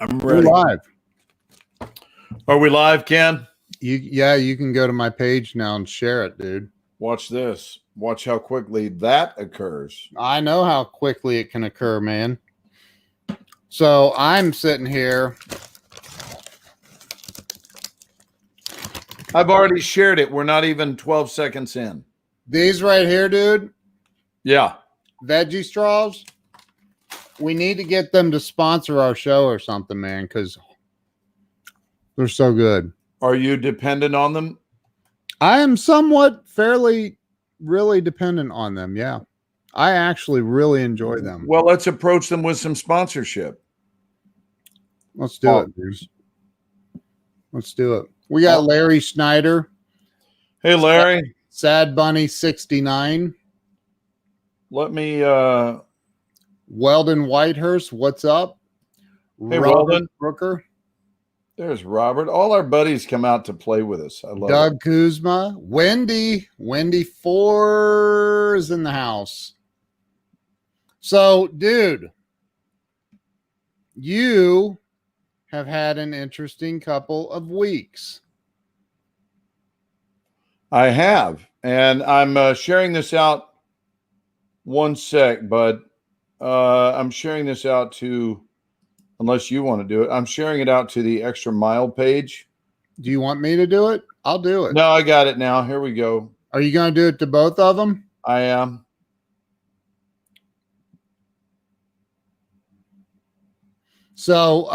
I'm We're ready. live. Are we live, Ken? You can go to my page now and share it, dude. Watch this. Watch how quickly that occurs. I know how quickly it can occur, man. So I'm sitting here. I've already shared it. We're not even 12 seconds in. These right here, dude, Yeah. veggie straws. We need to get them to sponsor our show or something, man, because they're so good. Are you dependent on them? I am somewhat really dependent on them. Yeah. I actually really enjoy them. Well, let's approach them with some sponsorship. Let's do it, dude. Let's do it. We got Larry Schneider. Hey, Larry. Sad Bunny 69. Let me Weldon Whitehurst, what's up? Hey, Robert Weldon. Brooker. There's Robert. All our buddies come out to play with us. I love Doug it. Kuzma. Wendy 4 is in the house. So, dude, you have had an interesting couple of weeks. I have. And I'm sharing this out. One sec, bud. I'm sharing this out to, unless you want to do it, I'm sharing it out to the Extra Mile page. Do you want me to do it? I'll do it. No, I got it now. Here we go. Are you going to do it to both of them? I am. So,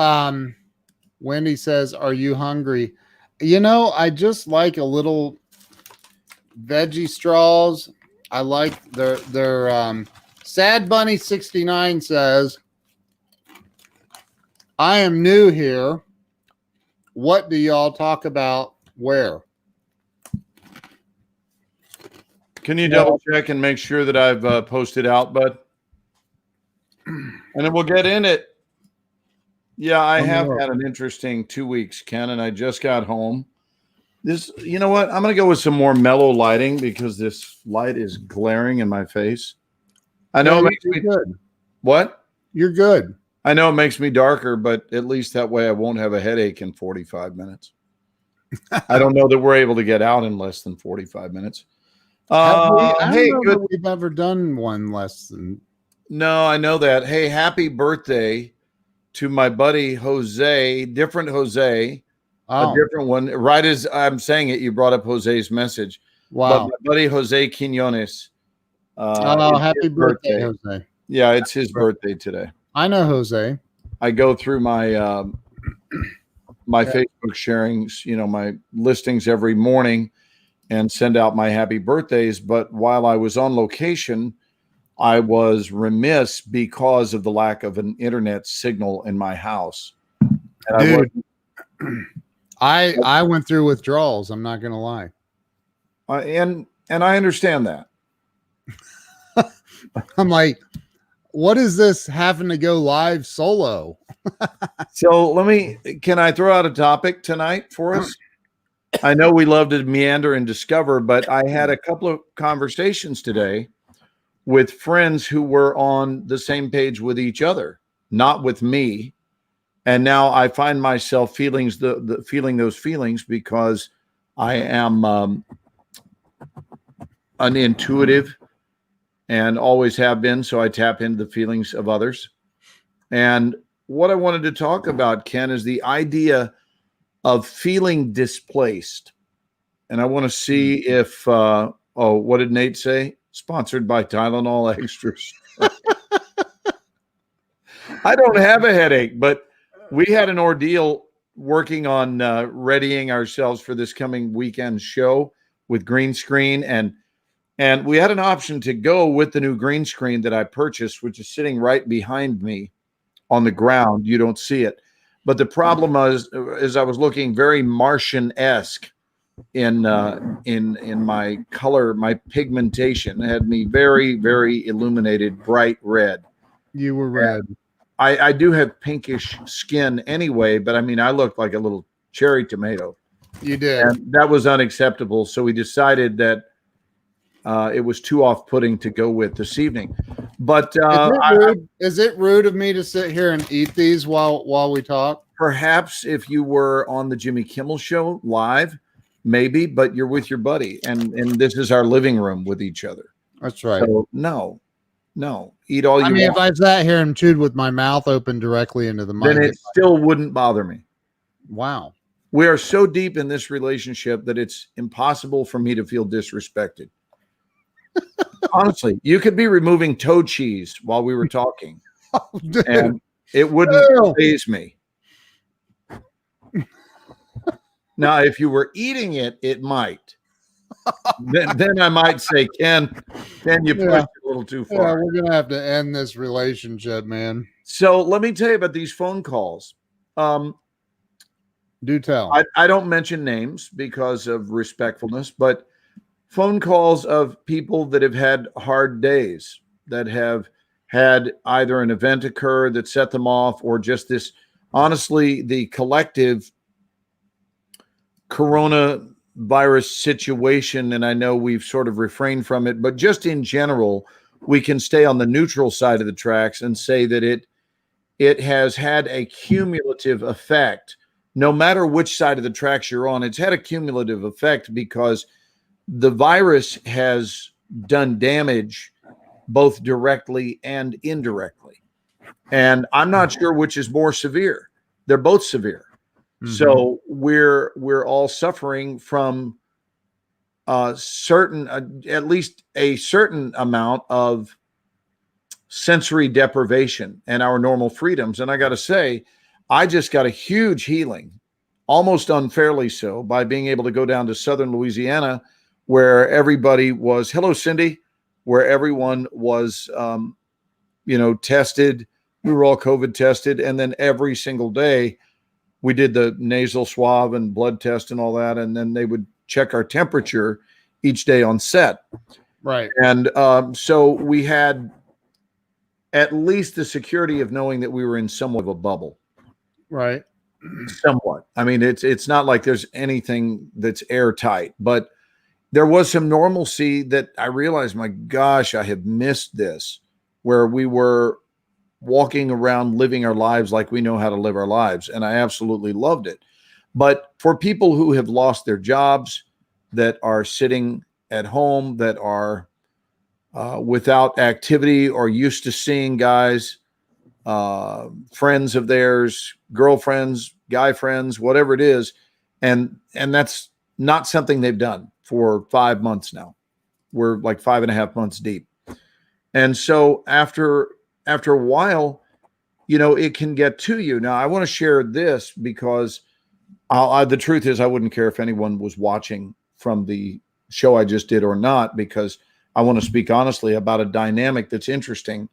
Wendy says, are you hungry? You know, I just like a little veggie straws. I like their Sad Bunny 69 says, I am new here. What do y'all talk about where? Can you double check and make sure that I've posted out, bud? And then we'll get in it. Yeah, I have had an interesting 2 weeks, Ken, and I just got home. This, you know what? I'm going to go with some more mellow lighting because this light is glaring in my face. I know it makes me good. What? You're good. I know it makes me darker, but at least that way I won't have a headache in 45 minutes. I don't know that we're able to get out in less than 45 minutes. I don't know that we've ever done one less than. No, I know that. Hey, happy birthday to my buddy Jose, different Jose, a different one. Right as I'm saying it, you brought up Jose's message. Wow. But my buddy Jose Quinones. Happy birthday, Jose. Yeah, it's his birthday today. I know Jose. I go through my my Facebook sharings, you know, my listings every morning and send out my happy birthdays. But while I was on location, I was remiss because of the lack of an internet signal in my house. And dude, I went through withdrawals. I'm not going to lie. And I understand that. I'm like, what is this having to go live solo? So can I throw out a topic tonight for us? I know we love to meander and discover, but I had a couple of conversations today with friends who were on the same page with each other, not with me. And now I find myself feeling those feelings because I am an intuitive and always have been. So I tap into the feelings of others. And what I wanted to talk about, Ken, is the idea of feeling displaced. And I want to see if, what did Nate say? Sponsored by Tylenol Extras. I don't have a headache, but we had an ordeal working on readying ourselves for this coming weekend show with green screen. And we had an option to go with the new green screen that I purchased, which is sitting right behind me on the ground. You don't see it. But the problem is I was looking very Martian-esque in my color, my pigmentation. It had me very, very illuminated, bright red. You were red. I do have pinkish skin anyway, but I mean, I looked like a little cherry tomato. You did. And that was unacceptable. So we decided that it was too off-putting to go with this evening. But is it rude of me to sit here and eat these while we talk? perhaps if you were on the Jimmy Kimmel Show live, maybe, but you're with your buddy, and this is our living room with each other. That's right. So no, eat all you want. If I sat here and chewed with my mouth open directly into the mic, then it still wouldn't bother me. Wow. We are so deep in this relationship that it's impossible for me to feel disrespected. Honestly, you could be removing toe cheese while we were talking, and it wouldn't faze me. Now, if you were eating it, it might. then I might say, Ken, you pushed it a little too far. Yeah, we're gonna have to end this relationship, man. So let me tell you about these phone calls. Do tell. I don't mention names because of respectfulness, but phone calls of people that have had hard days, that have had either an event occur that set them off, or just this, honestly, the collective coronavirus situation. And I know we've sort of refrained from it, but just in general, we can stay on the neutral side of the tracks and say that it has had a cumulative effect. No matter which side of the tracks you're on, it's had a cumulative effect because the virus has done damage both directly and indirectly. And I'm not sure which is more severe. They're both severe. Mm-hmm. So we're all suffering from at least a certain amount of sensory deprivation and our normal freedoms. And I got to say, I just got a huge healing, almost unfairly so, by being able to go down to southern Louisiana, where everybody was, hello, Cindy, where everyone was, tested. We were all COVID tested. And then every single day we did the nasal swab and blood test and all that. And then they would check our temperature each day on set. Right. And so we had at least the security of knowing that we were in somewhat of a bubble. Right. Somewhat. I mean, it's not like there's anything that's airtight, but there was some normalcy that I realized, my gosh, I have missed this, where we were walking around living our lives like we know how to live our lives. And I absolutely loved it. But for people who have lost their jobs, that are sitting at home, that are without activity or used to seeing guys, friends of theirs, girlfriends, guy friends, whatever it is. And that's not something they've done for 5 months now. We're like 5.5 months deep. And so after a while, it can get to you. Now, I want to share this because the truth is I wouldn't care if anyone was watching from the show I just did or not, because I want to speak honestly about a dynamic that's interesting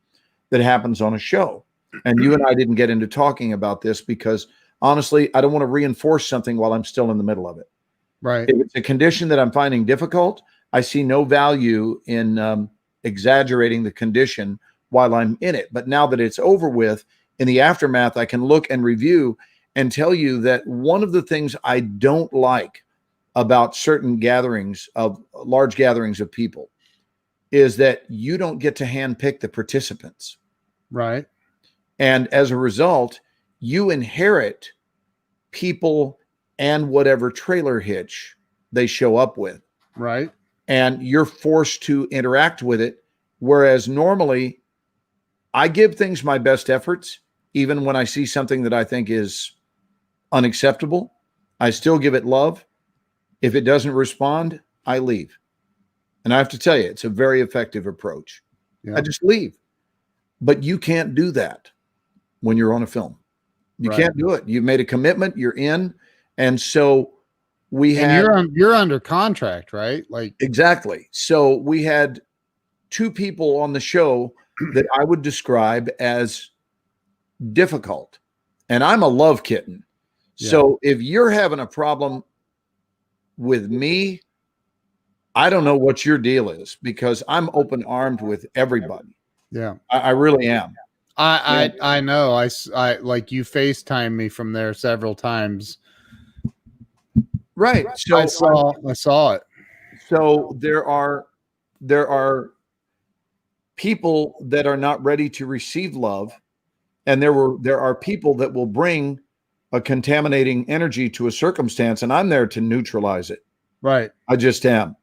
that happens on a show. And you and I didn't get into talking about this because honestly, I don't want to reinforce something while I'm still in the middle of it. Right. If it's a condition that I'm finding difficult, I see no value in exaggerating the condition while I'm in it. But now that it's over with, in the aftermath, I can look and review and tell you that one of the things I don't like about certain large gatherings of people is that you don't get to handpick the participants. Right. And as a result, you inherit people and whatever trailer hitch they show up with. Right. And you're forced to interact with it. Whereas normally I give things my best efforts, even when I see something that I think is unacceptable, I still give it love. If it doesn't respond, I leave. And I have to tell you, it's a very effective approach. Yeah. I just leave. But you can't do that when you're on a film. You can't do it. You've made a commitment, you're in. And so you're under contract, right? Like exactly. So we had 2 people on the show that I would describe as difficult. And I'm a love kitten. Yeah. So if you're having a problem with me, I don't know what your deal is, because I'm open armed with everybody. Yeah, I really am. I know. I like you FaceTime me from there several times. Right. So I saw it. So there are there are people that are not ready to receive love, and there are people that will bring a contaminating energy to a circumstance, and I'm there to neutralize it. Right. I just am.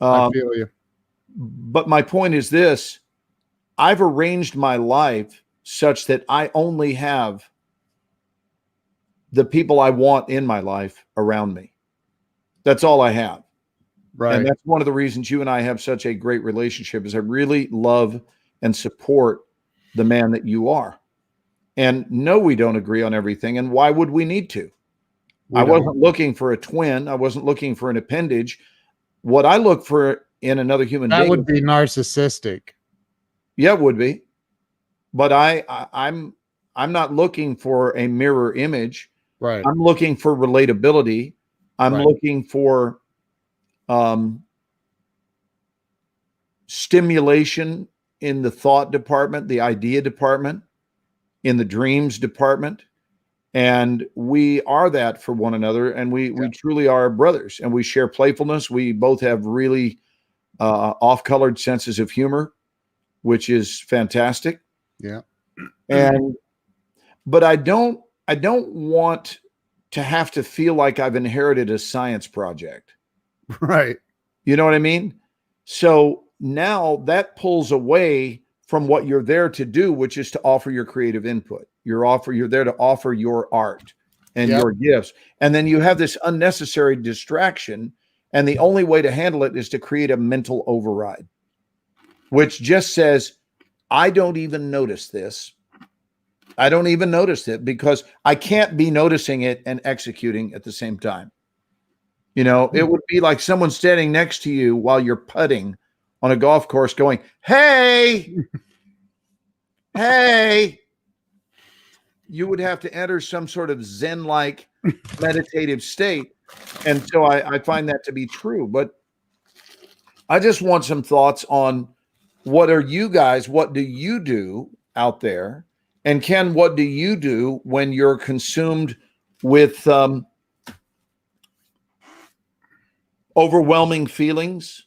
I feel you. But my point is this: I've arranged my life such that I only have the people I want in my life around me. That's all I have. Right. And that's one of the reasons you and I have such a great relationship, is I really love and support the man that you are. And no, we don't agree on everything. And why would we need to? I wasn't looking for a twin. I wasn't looking for an appendage. What I look for in another human being. That would be narcissistic. Yeah, it would be. But I'm not looking for a mirror image. Right. I'm looking for relatability. I'm Right. looking for stimulation in the thought department, the idea department, in the dreams department. And we are that for one another. And we truly are brothers, and we share playfulness. We both have really off-colored senses of humor, which is fantastic. Yeah. But I don't want to have to feel like I've inherited a science project. Right. You know what I mean? So now that pulls away from what you're there to do, which is to offer your creative input. You're there to offer your art and your gifts. And then you have this unnecessary distraction. And the only way to handle it is to create a mental override, which just says, I don't even notice this. I don't even notice it, because I can't be noticing it and executing at the same time. You know, it would be like someone standing next to you while you're putting on a golf course going, hey, hey. You would have to enter some sort of Zen-like meditative state. And so I find that to be true. But I just want some thoughts on what do you do out there? And Ken, what do you do when you're consumed with overwhelming feelings,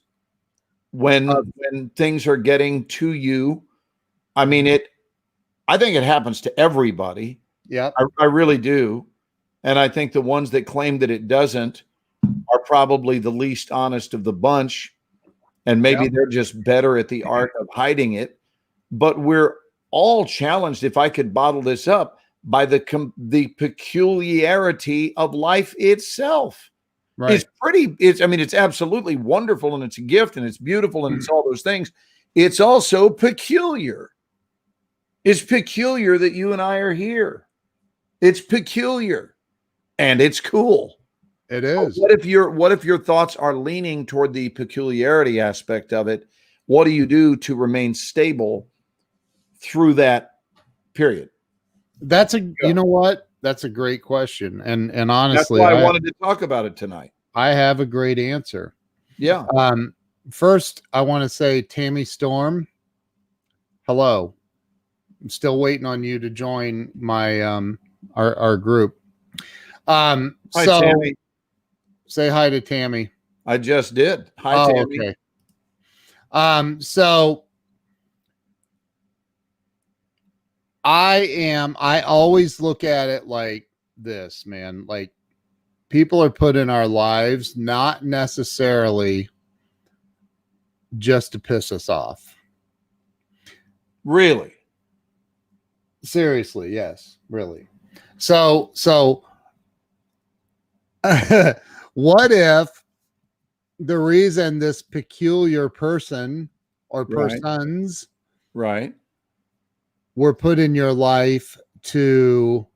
when things are getting to you? I mean, I think it happens to everybody. Yeah. I really do. And I think the ones that claim that it doesn't are probably the least honest of the bunch. And maybe they're just better at the art of hiding it. But we're all challenged, if I could bottle this up, by the peculiarity of life itself. Right. It's absolutely wonderful, and it's a gift, and it's beautiful, and it's all those things. It's also peculiar. It's peculiar that you and I are here. It's peculiar, and it's cool. It is. What if your thoughts are leaning toward the peculiarity aspect of it? What do you do to remain stable through that period? You know what? That's a great question. And honestly, that's why I wanted to talk about it tonight. I have a great answer. Yeah. First, I want to say, Tammy Storm, hello. I'm still waiting on you to join my our group. Hi, Tammy. Say hi to Tammy. I just did. Hi, Tammy. Okay. So I always look at it like this, man. Like, people are put in our lives not necessarily just to piss us off. Really? Seriously, yes, really. So what if the reason this peculiar person or persons were put in your life to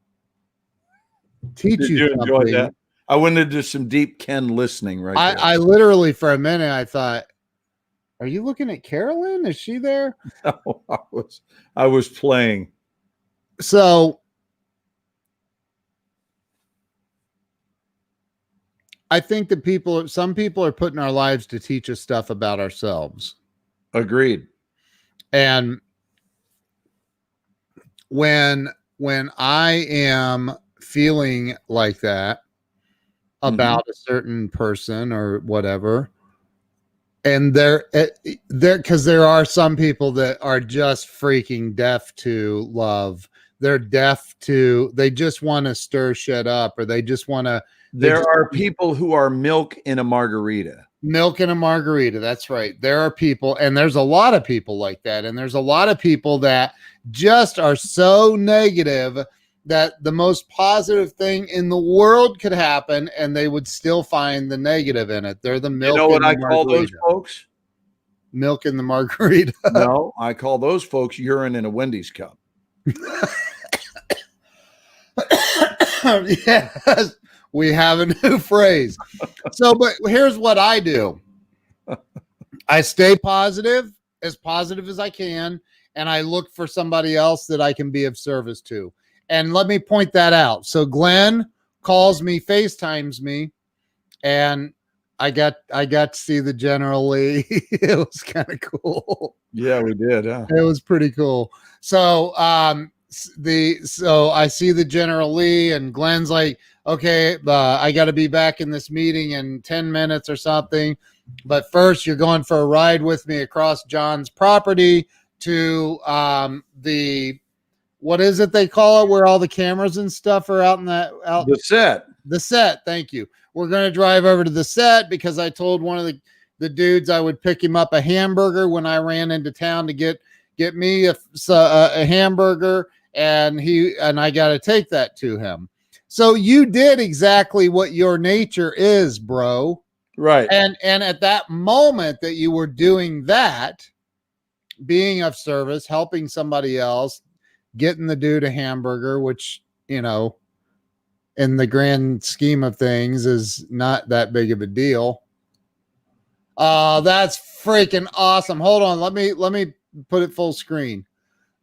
teach you something? Enjoy that? I went into some deep Ken listening there. I literally, for a minute, I thought, are you looking at Carolyn? Is she there? No, I was playing. So I think that some people are put in our lives to teach us stuff about ourselves. Agreed. And when I am feeling like that about a certain person or whatever, And there because there are some people that are just freaking deaf to love. They're deaf to, they just want to stir shit up, or they just want to. There are people who are milk in a margarita. Milk in a margarita. That's right. There are people, and there's a lot of people like that. And there's a lot of people that just are so negative that the most positive thing in the world could happen, and they would still find the negative in it. They're the milk. You know what I call those folks? Milk in the margarita. No, I call those folks urine in a Wendy's cup. Yes, we have a new phrase. So, but here's what I do. I stay positive as I can, and I look for somebody else that I can be of service to. And let me point that out. So Glenn calls me, FaceTimes me, and I got to see the General Lee. It was kind of cool. Yeah, we did. Huh? It was pretty cool. So so I see the General Lee, and Glenn's like, okay, I got to be back in this meeting in 10 minutes or something. But first, you're going for a ride with me across John's property to the, what is it they call it, where all the cameras and stuff are out in that out The set. The set. Thank you. We're going to drive over to the set because I told one of the dudes I would pick him up a hamburger when I ran into town to get me a hamburger, and I got to take that to him. So you did exactly what your nature is, bro. Right. And at that moment that you were doing that, being of service, helping somebody else, getting the dude a hamburger, which, you know, in the grand scheme of things is not that big of a deal. That's freaking awesome. Hold on. Let me put it full screen.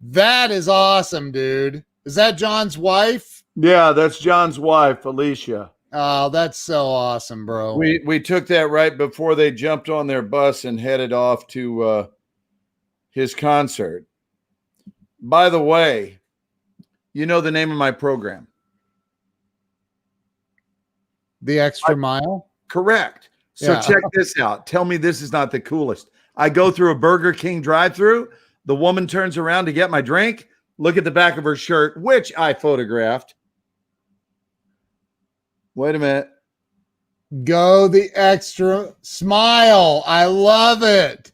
That is awesome, dude. Is that John's wife? Yeah, that's John's wife, Alicia. Oh, that's so awesome, bro. We took that right before they jumped on their bus and headed off to his concert. By the way, you know the name of my program? The Extra Mile? Correct. So check this out. Tell me this is not the coolest. I go through a Burger King drive-thru. The woman turns around to get my drink. Look at the back of her shirt, which I photographed. Wait a minute. Go the extra smile. I love it.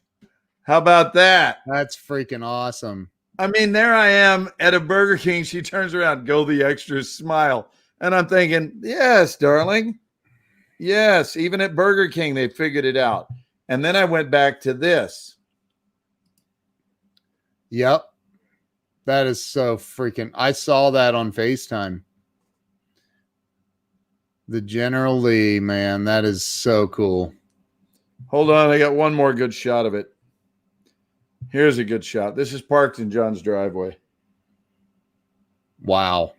How about that? That's freaking awesome. I mean, there I am at a Burger King. She turns around, go the extra smile. And I'm thinking, yes, darling. Yes, even at Burger King, they figured it out. And then I went back to this. Yep. That is so freaking, I saw that on FaceTime. The General Lee, man, that is so cool. Hold on, I got one more good shot of it. Here's a good shot. This is parked in John's driveway. Wow.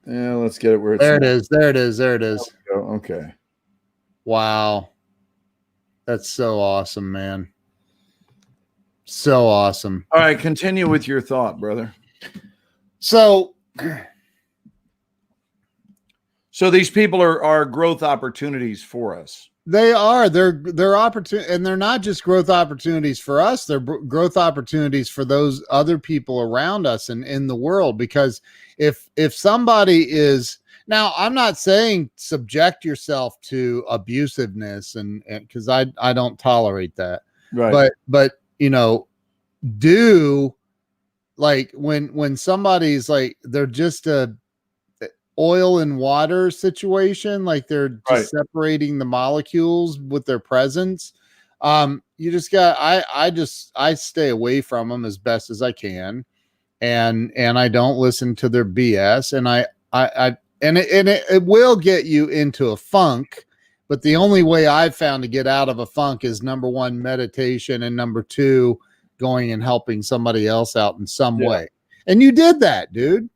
Yeah, let's get it where it's there. It is. There it is. There it is. Okay. Wow. That's so awesome, man. So awesome. All right, continue with your thought, brother. So these people are growth opportunities for us. They are. They're opportunity, and they're not just growth opportunities for us. They're growth opportunities for those other people around us and in the world. Because if somebody is, now, I'm not saying subject yourself to abusiveness, and because I don't tolerate that. Right. But you know, do, like when somebody's like, they're just a oil and water situation, like they're just separating the molecules with their presence. You just got, I stay away from them as best as I can, and I don't listen to their BS, and it will get you into a funk. But the only way I've found to get out of a funk is, number one, meditation, and number two, going and helping somebody else out in some way. And you did that, dude.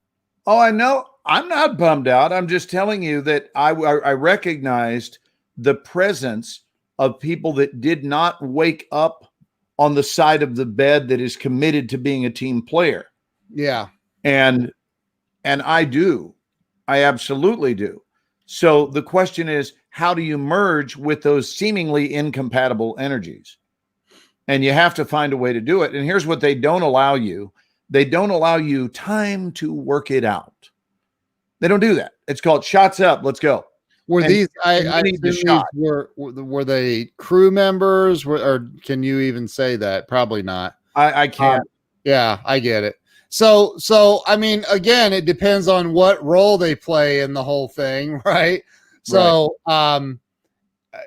Oh, I know. I'm not bummed out. I'm just telling you that I recognized the presence of people that did not wake up on the side of the bed that is committed to being a team player. Yeah. And I do. I absolutely do. So the question is, how do you merge with those seemingly incompatible energies? And you have to find a way to do it. And here's what they don't allow you. They don't allow you time to work it out. They don't do that. It's called shots up. Let's go. Were And- these? I and you need the assume shot. these were they crew members? Or can you even say that? Probably not. I can't. Yeah, I get it. So I mean, again, it depends on what role they play in the whole thing, right? So,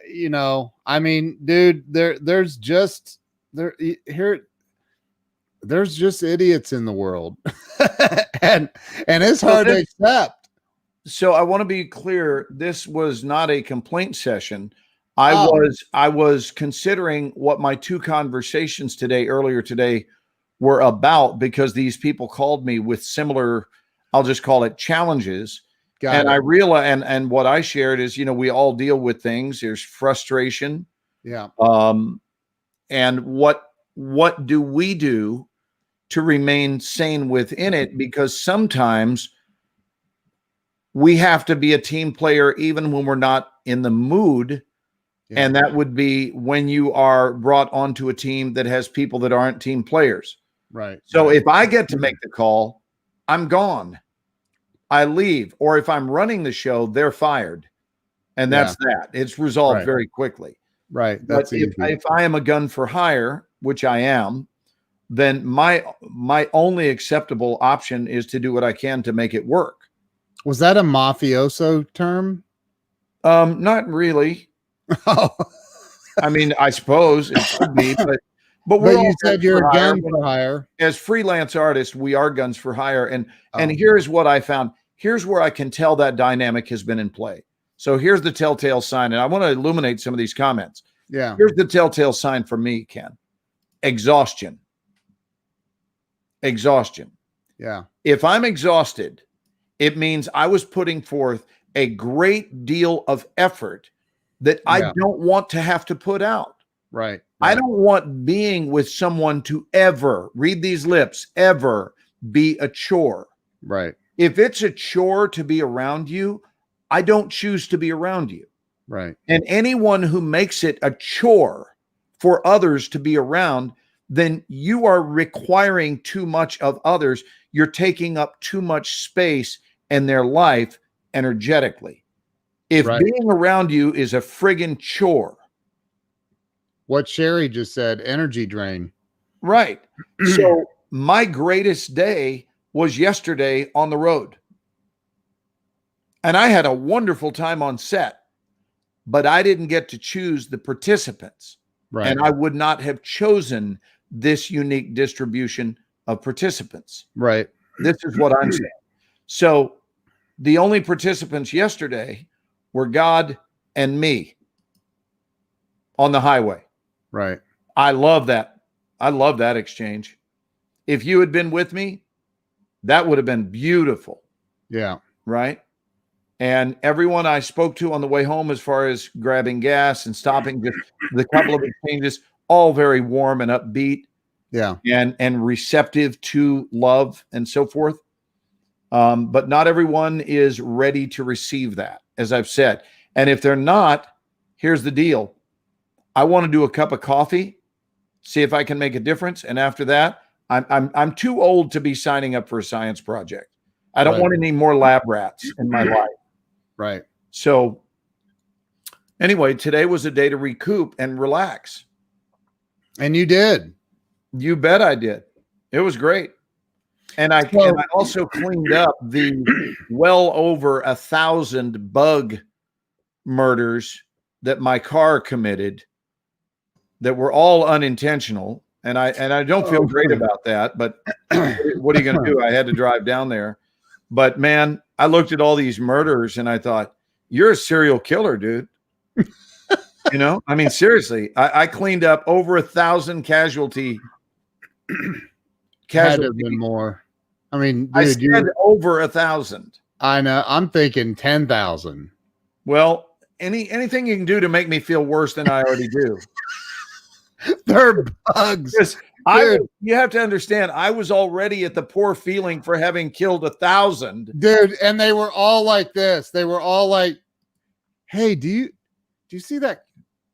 you know, I mean, dude, there's just idiots in the world, and it's hard to accept. So I want to be clear. This was not a complaint session. Oh. I was considering what my two conversations earlier today were about, because these people called me with similar, I'll just call it challenges. Got it. I realize, and what I shared is, we all deal with things. There's frustration. Yeah. And what do we do to remain sane within it? Because sometimes we have to be a team player even when we're not in the mood. Yeah. And that would be when you are brought onto a team that has people that aren't team players. Right. So if I get to make the call, I'm gone. I leave. Or if I'm running the show, they're fired. And that's that. It's resolved very quickly. Right. But That's if I am a gun for hire, which I am, then my only acceptable option is to do what I can to make it work. Was that a mafioso term? Not really. Oh, I mean, I suppose it could be, but we're but all you said guns you're for a hire. gun for hire. As freelance artists, we are guns for hire. And here's what I found. Here's where I can tell that dynamic has been in play. So here's the telltale sign. And I want to illuminate some of these comments. Yeah. Here's the telltale sign for me, Ken. Exhaustion. Yeah. If I'm exhausted, it means I was putting forth a great deal of effort that I don't want to have to put out. Right. I don't want being with someone to ever, read these lips, ever be a chore. Right. If it's a chore to be around you, I don't choose to be around you. Right. And anyone who makes it a chore for others to be around, then you are requiring too much of others. You're taking up too much space in their life energetically. If being around you is a friggin' chore. What Sherry just said, energy drain. Right. So my greatest day was yesterday on the road. And I had a wonderful time on set, but I didn't get to choose the participants. Right. And I would not have chosen this unique distribution of participants. Right. This is what I'm saying. So the only participants yesterday were God and me on the highway. Right. I love that. I love that exchange. If you had been with me, that would have been beautiful. Yeah. Right. And everyone I spoke to on the way home, as far as grabbing gas and stopping, just the couple of exchanges, all very warm and upbeat. Yeah. And receptive to love and so forth. But not everyone is ready to receive that, as I've said. And if they're not, here's the deal. I want to do a cup of coffee, see if I can make a difference. And after that, I'm too old to be signing up for a science project. I don't want any more lab rats in my life. Right. So anyway, today was a day to recoup and relax. And you did. You bet I did. It was great. And I also cleaned up the well over 1,000 bug murders that my car committed that were all unintentional. And I don't feel great about that, but what are you going to do? I had to drive down there. But man, I looked at all these murders and I thought, you're a serial killer, dude. I mean, seriously, I cleaned up over 1,000 casualty. Had to have been more. I mean, dude, I said over 1,000. I know. I'm thinking 10,000. Well, anything you can do to make me feel worse than I already do. They're bugs. You have to understand, I was already at the poor feeling for having killed 1,000. Dude, and they were all like this. They were all like Hey, do you see that?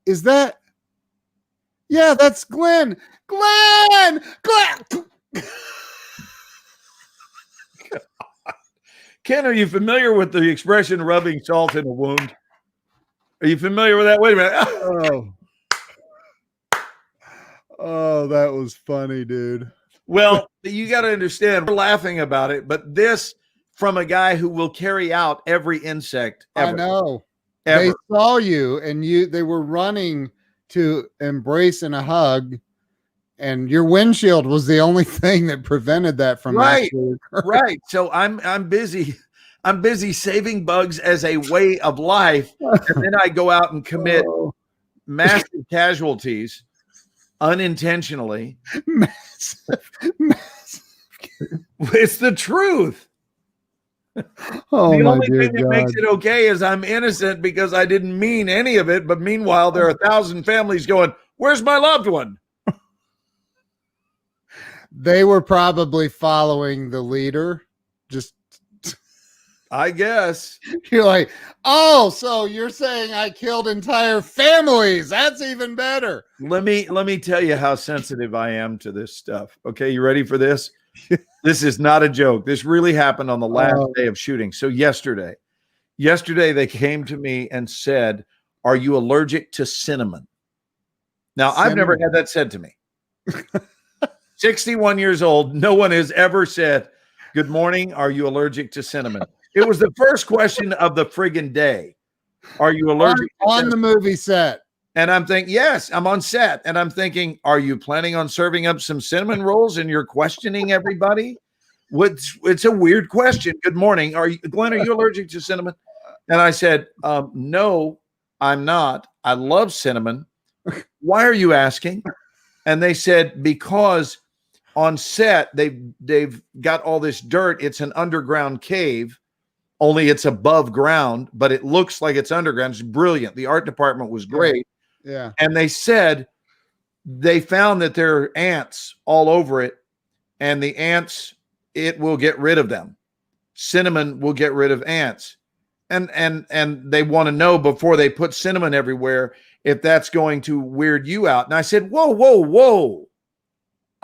Is that? Yeah, that's Glenn. Glenn. Ken, are you familiar with the expression rubbing salt in a wound? Are you familiar with that? Wait a minute. Oh. Oh, that was funny, dude. Well, you got to understand, we're laughing about it, but this from a guy who will carry out every insect ever. I know. Ever. They saw you and they were running to embrace and a hug, and your windshield was the only thing that prevented that from actually occurring. Right. So I'm busy. I'm busy saving bugs as a way of life, and then I go out and commit massive casualties unintentionally. Massive. It's the truth. Oh, the my only dear thing that God. makes it okay is I'm innocent because I didn't mean any of it. But meanwhile, there are 1,000 families going, "Where's my loved one?" They were probably following the leader. Just, I guess. you're like, oh, so you're saying I killed entire families? That's even better. Let me tell you how sensitive I am to this stuff. Okay, you ready for this? This is not a joke. This really happened on the last day of shooting. So yesterday they came to me and said, "Are you allergic to cinnamon?" Now, I've never had that said to me. 61 years old, no one has ever said, "Good morning, are you allergic to cinnamon?" It was the first question of the friggin' day. Are you allergic on the movie set? And I'm thinking, yes, I'm on set. And I'm thinking, are you planning on serving up some cinnamon rolls and you're questioning everybody? It's a weird question. Good morning. Glenn, are you allergic to cinnamon? And I said, no, I'm not. I love cinnamon. Why are you asking? And they said, because on set, they've got all this dirt. It's an underground cave, only it's above ground, but it looks like it's underground. It's brilliant. The art department was great. Yeah. And they said they found that there are ants all over it, and the ants, it will get rid of them. Cinnamon will get rid of ants. And they want to know before they put cinnamon everywhere if that's going to weird you out. And I said, whoa.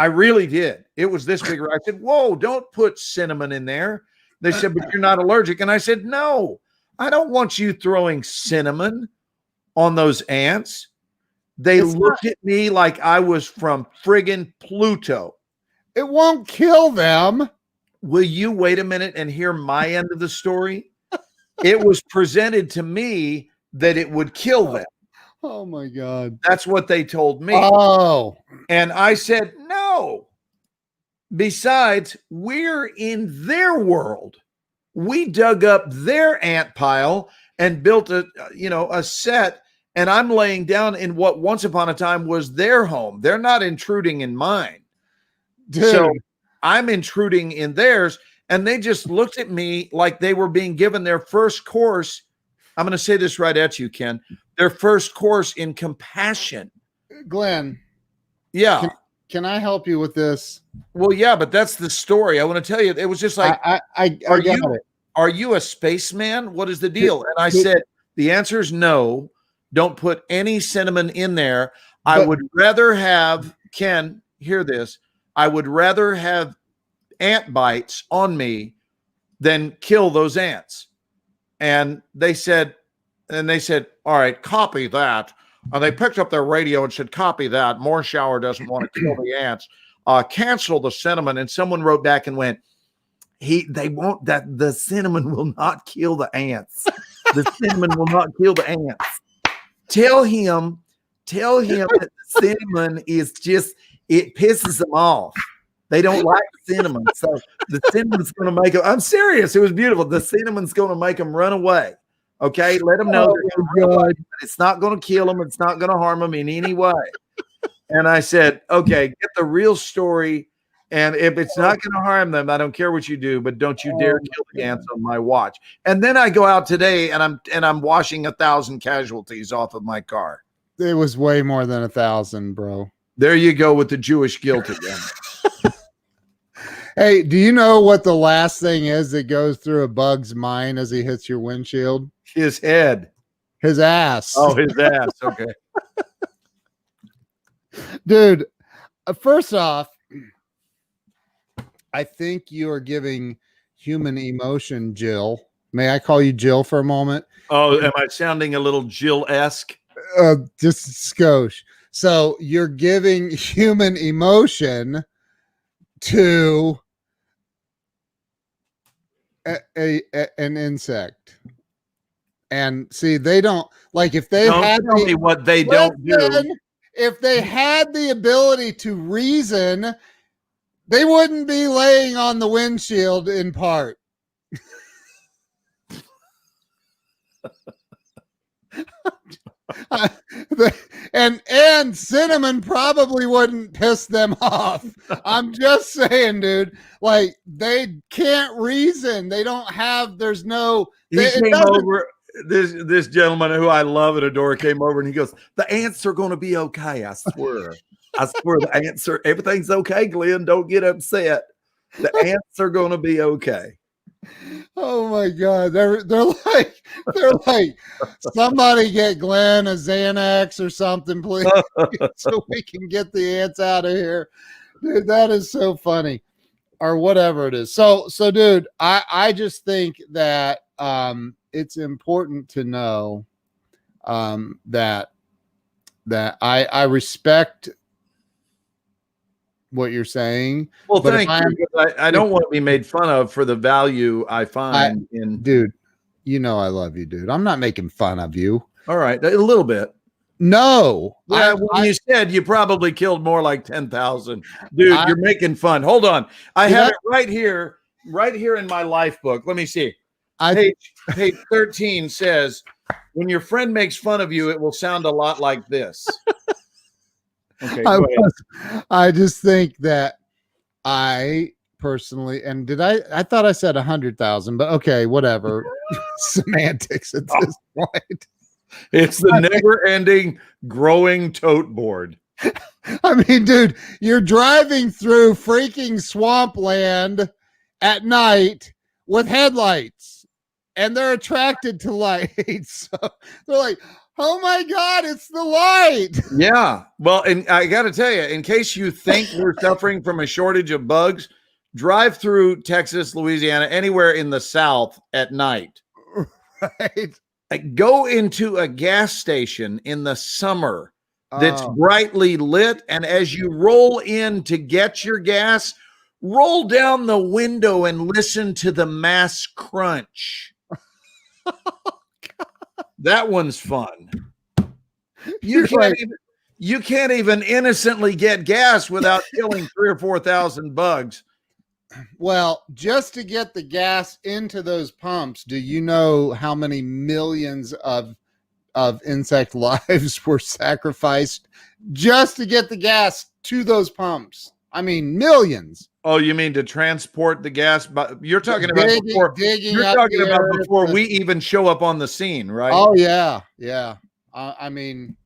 I really did. It was this big. I said, whoa, don't put cinnamon in there. They said, but you're not allergic. And I said, no, I don't want you throwing cinnamon on those ants. They looked at me like I was from friggin' Pluto. It won't kill them. Will you wait a minute and hear my end of the story? It was presented to me that it would kill them. Oh my God. That's what they told me. Oh. And I said, no. Besides, we're in their world. We dug up their ant pile and built a set, and I'm laying down in what once upon a time was their home. They're not intruding in mine. Dude. So I'm intruding in theirs, and they just looked at me like they were being given their first course. I'm going to say this right at you, Ken. Their first course in compassion. Glenn. Yeah. Can I help you with this? Well, yeah, but that's the story. I want to tell you. It was just like, I get it. Are you a spaceman? What is the deal? And I said, the answer is no. Don't put any cinnamon in there. I would rather have, Ken, hear this. I would rather have ant bites on me than kill those ants. And they said, all right, copy that. And they picked up their radio and said, copy that. Morshower doesn't want to kill the ants. Cancel the cinnamon. And someone wrote back and went, they won't, that the cinnamon will not kill the ants. The cinnamon will not kill the ants. Tell him that the cinnamon is just, it pisses them off. They don't like cinnamon. So the cinnamon's going to make them, I'm serious. It was beautiful. The cinnamon's going to make them run away. Okay. Let them know that it's not going to kill them. It's not going to harm them in any way. And I said, okay, get the real story. And if it's not going to harm them, I don't care what you do, but don't you dare kill the ants on my watch. And then I go out today and I'm washing 1,000 casualties off of my car. It was way more than 1,000, bro. There you go with the Jewish guilt again. Hey, do you know what the last thing is that goes through a bug's mind as he hits your windshield? His head. His ass. Oh, his ass. Okay. Dude, first off, I think you are giving human emotion, Jill. May I call you Jill for a moment? Oh, am I sounding a little Jill-esque? Just skosh. So you're giving human emotion to an insect. And see, they don't like if they Don't had tell me what they don't do. listen, if they had the ability to reason, they wouldn't be laying on the windshield in part. And cinnamon probably wouldn't piss them off. I'm just saying, dude. Like they can't reason. They don't have. There's no. He came over. This gentleman who I love and adore came over and he goes, "The ants are going to be okay. I swear. I swear the ants are. Everything's okay, Glenn. Don't get upset. The ants are going to be okay." Oh my God. They're like somebody get Glenn a Xanax or something, please, so we can get the ants out of here. Dude, that is so funny. Or whatever it is. So dude, I just think that it's important to know that I respect what you're saying. Well, but thank you. I don't want to be made fun of for the value I find in. Dude, you know I love you, dude. I'm not making fun of you. All right, a little bit. No. Yeah, when you said you probably killed more like 10,000. Dude, you're making fun. Hold on. I have it right here in my life book. Let me see. Page 13 says, when your friend makes fun of you, it will sound a lot like this. Okay. I just think that I personally, and I thought I said 100,000, but okay, whatever. Semantics at this point. It's the never-ending growing tote board. I mean, dude, you're driving through freaking swampland at night with headlights, and they're attracted to lights. So they're like, oh my God, it's the light. Yeah. Well, and I got to tell you, in case you think we're suffering from a shortage of bugs, drive through Texas, Louisiana, anywhere in the South at night. Right. Go into a gas station in the summer that's brightly lit. And as you roll in to get your gas, roll down the window and listen to the mass crunch. That one's fun. You can't even innocently get gas without killing 3,000 or 4,000 bugs. Well, just to get the gas into those pumps, do you know how many millions of insect lives were sacrificed just to get the gas to those pumps? I mean, millions. Oh, you mean to transport the gas? But you're talking about before we even show up on the scene, right? Oh yeah, yeah. I mean,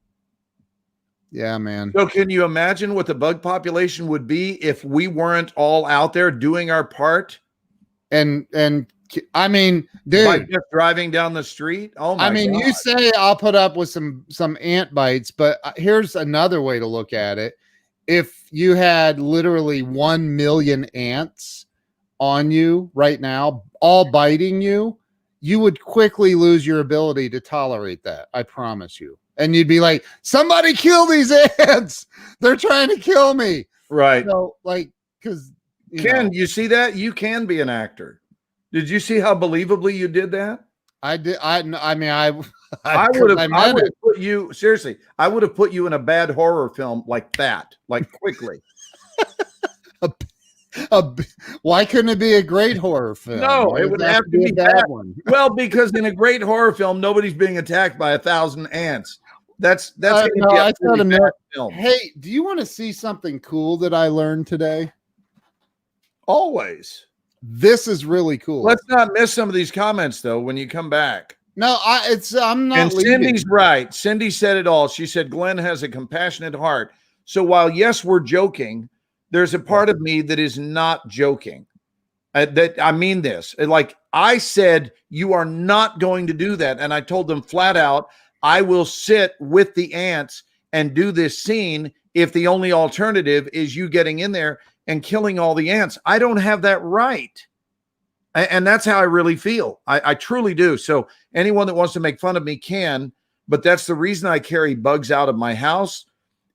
yeah, man. So can you imagine what the bug population would be if we weren't all out there doing our part? And I mean, dude, by just driving down the street. Oh my! I mean, God. You say I'll put up with some ant bites, but here's another way to look at it. If you had literally 1 million ants on you right now, all biting you, you would quickly lose your ability to tolerate that. I promise you. And you'd be like, somebody kill these ants. They're trying to kill me. Right. So like, because you see that? You can be an actor. Did you see how believably you did that? I did. I mean, I would have put you, seriously, I would have put you in a bad horror film like that, like quickly. Why couldn't it be a great horror film? No, it would have to be a bad one. Well, because in a great horror film, nobody's being attacked by 1,000 ants. That's no, I thought a bad film. Hey, do you want to see something cool that I learned today? Always. This is really cool. Let's not miss some of these comments though when you come back. No, I'm not. And leaving. Cindy's right. Cindy said it all. She said Glenn has a compassionate heart. So while yes, we're joking, there's a part of me that is not joking. That I mean this. Like I said, you are not going to do that, and I told them flat out, I will sit with the ants and do this scene if the only alternative is you getting in there and killing all the ants. I don't have that right. And that's how I really feel. I truly do. So anyone that wants to make fun of me can, but that's the reason I carry bugs out of my house.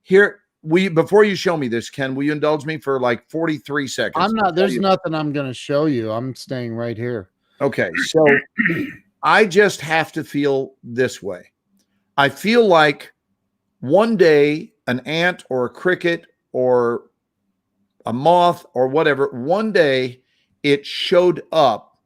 Here, before you show me this, Ken, will you indulge me for like 43 seconds? There's nothing I'm going to show you. I'm staying right here. Okay. So I just have to feel this way. I feel like one day an ant or a cricket or a moth or whatever, one day it showed up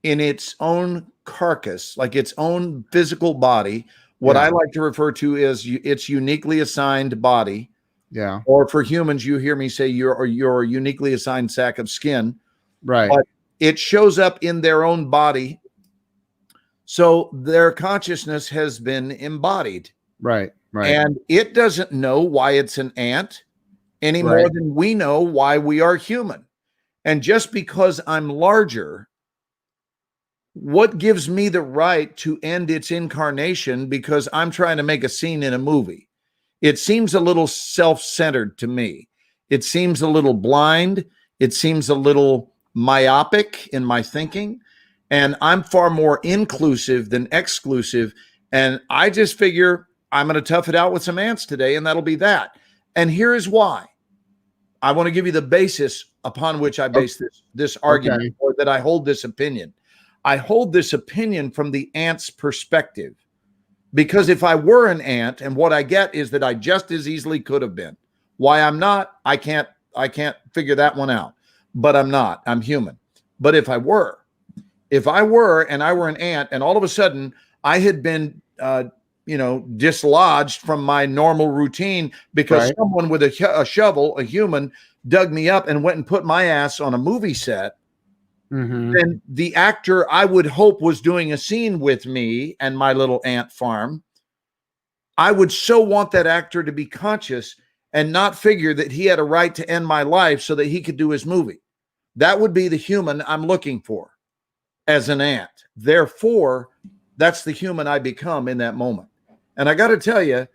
in its own carcass, like its own physical body, what I like to refer to as its uniquely assigned body. Yeah. Or for humans, you hear me say you're uniquely assigned sack of skin. Right. But it shows up in their own body. So their consciousness has been embodied. Right. Right. And it doesn't know why it's an ant any more than we know why we are human. And just because I'm larger, what gives me the right to end its incarnation because I'm trying to make a scene in a movie? It seems a little self-centered to me. It seems a little blind. It seems a little myopic in my thinking. And I'm far more inclusive than exclusive. And I just figure I'm going to tough it out with some ants today, and that'll be that. And here is why. I want to give you the basis upon which I base this argument, or that I hold this opinion. I hold this opinion from the ant's perspective. Because if I were an ant, and what I get is that I just as easily could have been. Why I'm not, I can't figure that one out. But I'm not. I'm human. But if I were and I were an ant, and all of a sudden I had been dislodged from my normal routine because someone with a shovel, a human, dug me up and went and put my ass on a movie set. Then the actor I would hope was doing a scene with me and my little ant farm, I would so want that actor to be conscious and not figure that he had a right to end my life so that he could do his movie. That would be the human I'm looking for as an ant. Therefore, that's the human I become in that moment. And I got to tell you,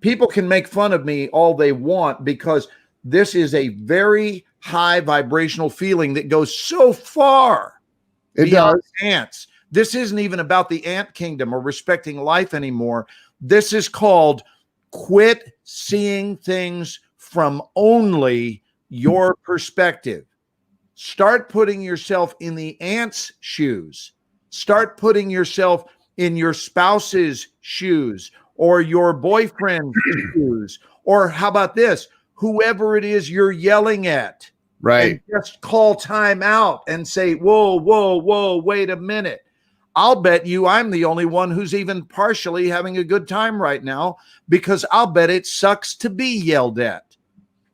people can make fun of me all they want because this is a very high vibrational feeling that goes so far beyond ants. This isn't even about the ant kingdom or respecting life anymore. This is called quit seeing things from only your perspective. Start putting yourself in the ant's shoes. Start putting yourself in your spouse's shoes or your boyfriend's shoes. Or how about this? Whoever it is you're yelling at. Right. And just call time out and say, whoa, wait a minute. I'll bet you I'm the only one who's even partially having a good time right now because I'll bet it sucks to be yelled at.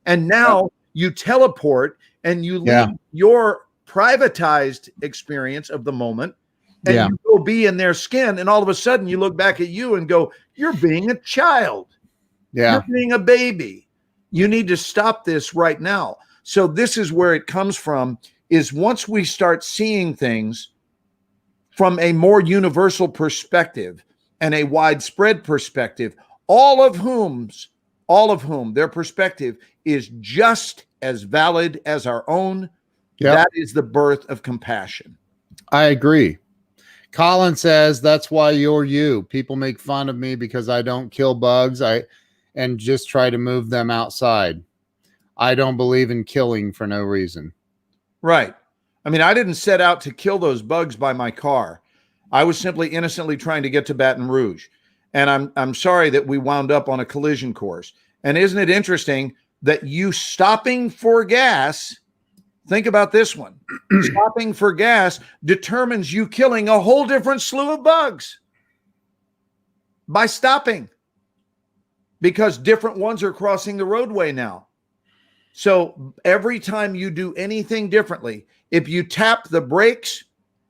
And now you teleport and you leave your privatized experience of the moment and you go be in their skin. And all of a sudden you look back at you and go, you're being a child. You're being a baby. You need to stop this right now. So this is where it comes from, is once we start seeing things from a more universal perspective and a widespread perspective, all of whom their perspective is just as valid as our own. That is the birth of compassion. I agree. Colin says, that's why you're you. People make fun of me because I don't kill bugs and just try to move them outside. I don't believe in killing for no reason. Right. I mean, I didn't set out to kill those bugs by my car. I was simply innocently trying to get to Baton Rouge. And I'm sorry that we wound up on a collision course. And isn't it interesting that you stopping for gas, think about this one, stopping for gas determines you killing a whole different slew of bugs by stopping because different ones are crossing the roadway now. So every time you do anything differently, if you tap the brakes,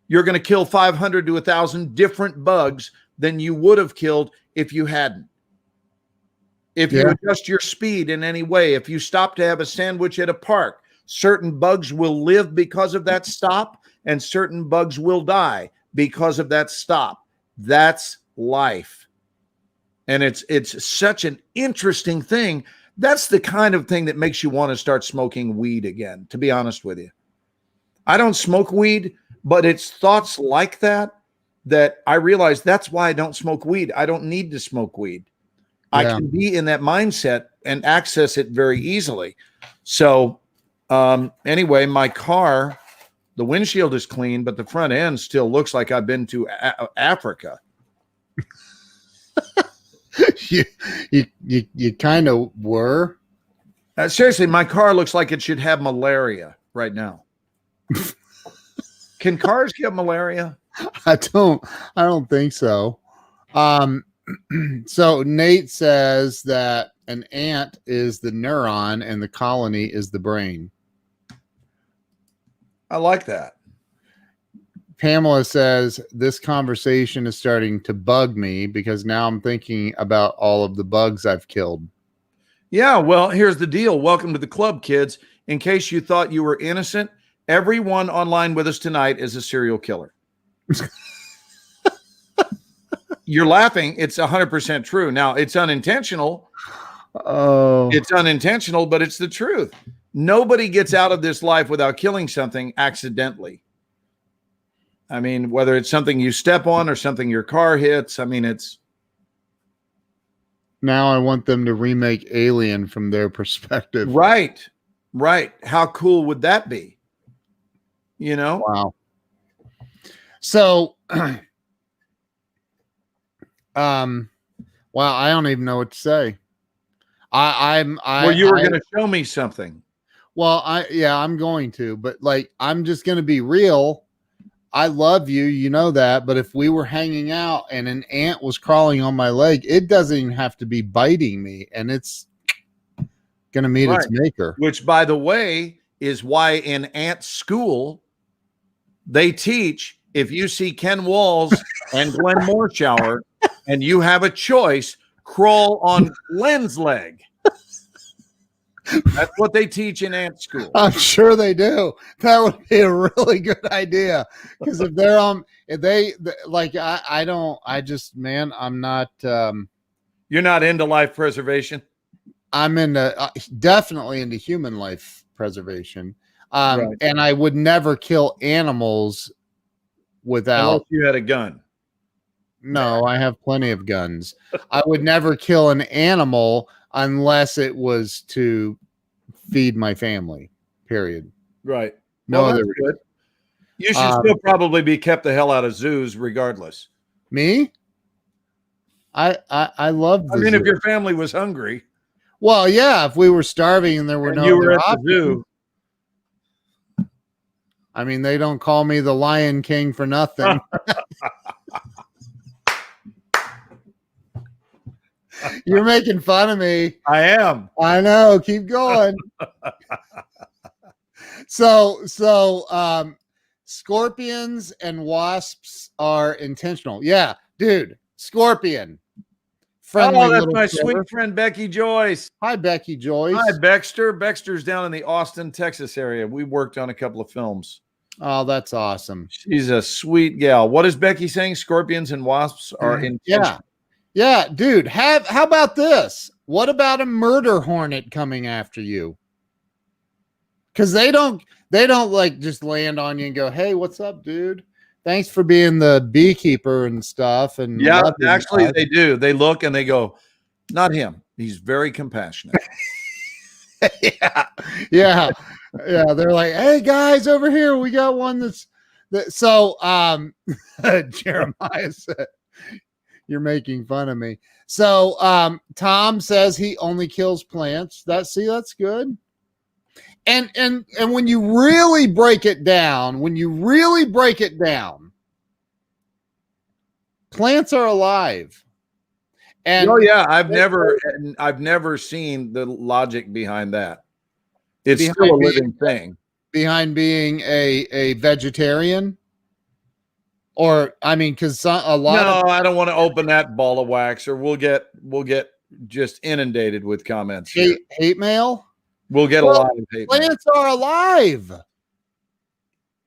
you're going to kill 500 to 1,000 different bugs than you would have killed if you hadn't. If you adjust your speed in any way, if you stop to have a sandwich at a park, certain bugs will live because of that stop and certain bugs will die because of that stop. That's life. And it's such an interesting thing. That's the kind of thing that makes you want to start smoking weed again, to be honest with you. I don't smoke weed, but it's thoughts like that I realize that's why I don't smoke weed. I don't need to smoke weed. I can be in that mindset and access it very easily. So anyway, my car, the windshield is clean, but the front end still looks like I've been to Africa. you kind of were. Seriously, my car looks like it should have malaria right now. Can cars get malaria? I don't think so. So Nate says that an ant is the neuron and the colony is the brain. I like that. Pamela says this conversation is starting to bug me because now I'm thinking about all of the bugs I've killed. Yeah, well, here's the deal. Welcome to the club, kids. In case you thought you were innocent, everyone online with us tonight is a serial killer. You're laughing. It's 100% true. Now, it's unintentional. Oh, It's unintentional, but it's the truth. Nobody gets out of this life without killing something accidentally. I mean, whether it's something you step on or something your car hits, I mean, it's. now I want them to remake Alien from their perspective. Right. How cool would that be? You know? Wow. So, wow, I don't even know what to say. Well, you were going to show me something. Well, I'm going to, but like, I'm just going to be real. I love you, you know that. But if we were hanging out and an ant was crawling on my leg, it doesn't even have to be biting me, and it's going to meet its maker. Which, by the way, is why in ant school they teach if you see Ken Walls and Glenn Morshower and you have a choice, crawl on Glenn's leg. That's what they teach in ant school. I'm sure they do. That would be a really good idea, because if they're on, if they like, I'm not. You're not into life preservation. I'm into definitely into human life preservation, and I would never kill animals without. Unless you had a gun. No, I have plenty of guns. I would never kill an animal unless it was to feed my family, period. Right. No well, other that's good. You should still probably be kept the hell out of zoos regardless. Me? I love I mean, if your family was hungry. Well, yeah, if we were starving and there were no you were other at the zoo. I mean, they don't call me the Lion King for nothing. You're making fun of me. I am. I know. Keep going. So, scorpions and wasps are intentional. Yeah, dude. Scorpion. Friendly that's my sweet friend Becky Joyce. Hi, Becky Joyce. Hi, Baxter. Baxter's down in the Austin, Texas area. We worked on a couple of films. Oh, that's awesome. She's a sweet gal. What is Becky saying? Scorpions and wasps are intentional. Yeah, dude. How about this? What about a murder hornet coming after you? Because they don't like just land on you and go, "Hey, what's up, dude? Thanks for being the beekeeper and stuff." And yeah, actually, they do. They look and they go, "Not him. He's very compassionate." yeah. They're like, "Hey, guys, over here, we got one that's that." So, Jeremiah said, "You're making fun of me." So, Tom says he only kills plants. That's good. And when you really break it down, plants are alive. And oh yeah, I've never seen the logic behind that. It's still a living thing. Behind being a vegetarian. Or I mean, because a lot. No, I don't want to open that ball of wax, or we'll get just inundated with comments. Hate mail. We'll get a lot of hate. Plants are alive.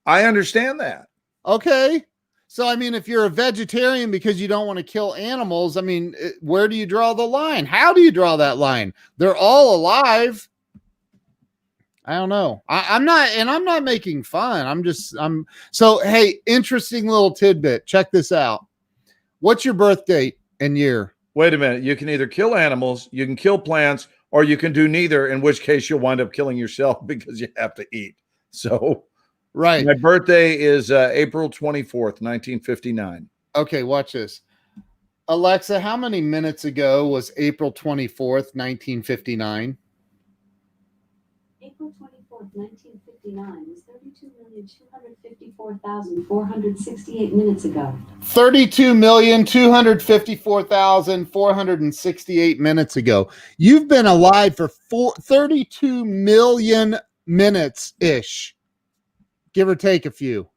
I understand that. Okay, So, I mean, if you're a vegetarian because you don't want to kill animals, I mean, where do you draw the line? How do you draw that line? They're all alive. I don't know. I'm not making fun. So, hey, interesting little tidbit. Check this out. What's your birth date and year? Wait a minute. You can either kill animals, you can kill plants, or you can do neither, in which case you'll wind up killing yourself because you have to eat. So, Right. my birthday is April 24th, 1959. Okay, watch this. Alexa, how many minutes ago was April 24th, 1959? April 24th, 1959 was 32,254,468 minutes ago. 32,254,468 minutes ago. You've been alive for 32 million minutes-ish. Give or take a few.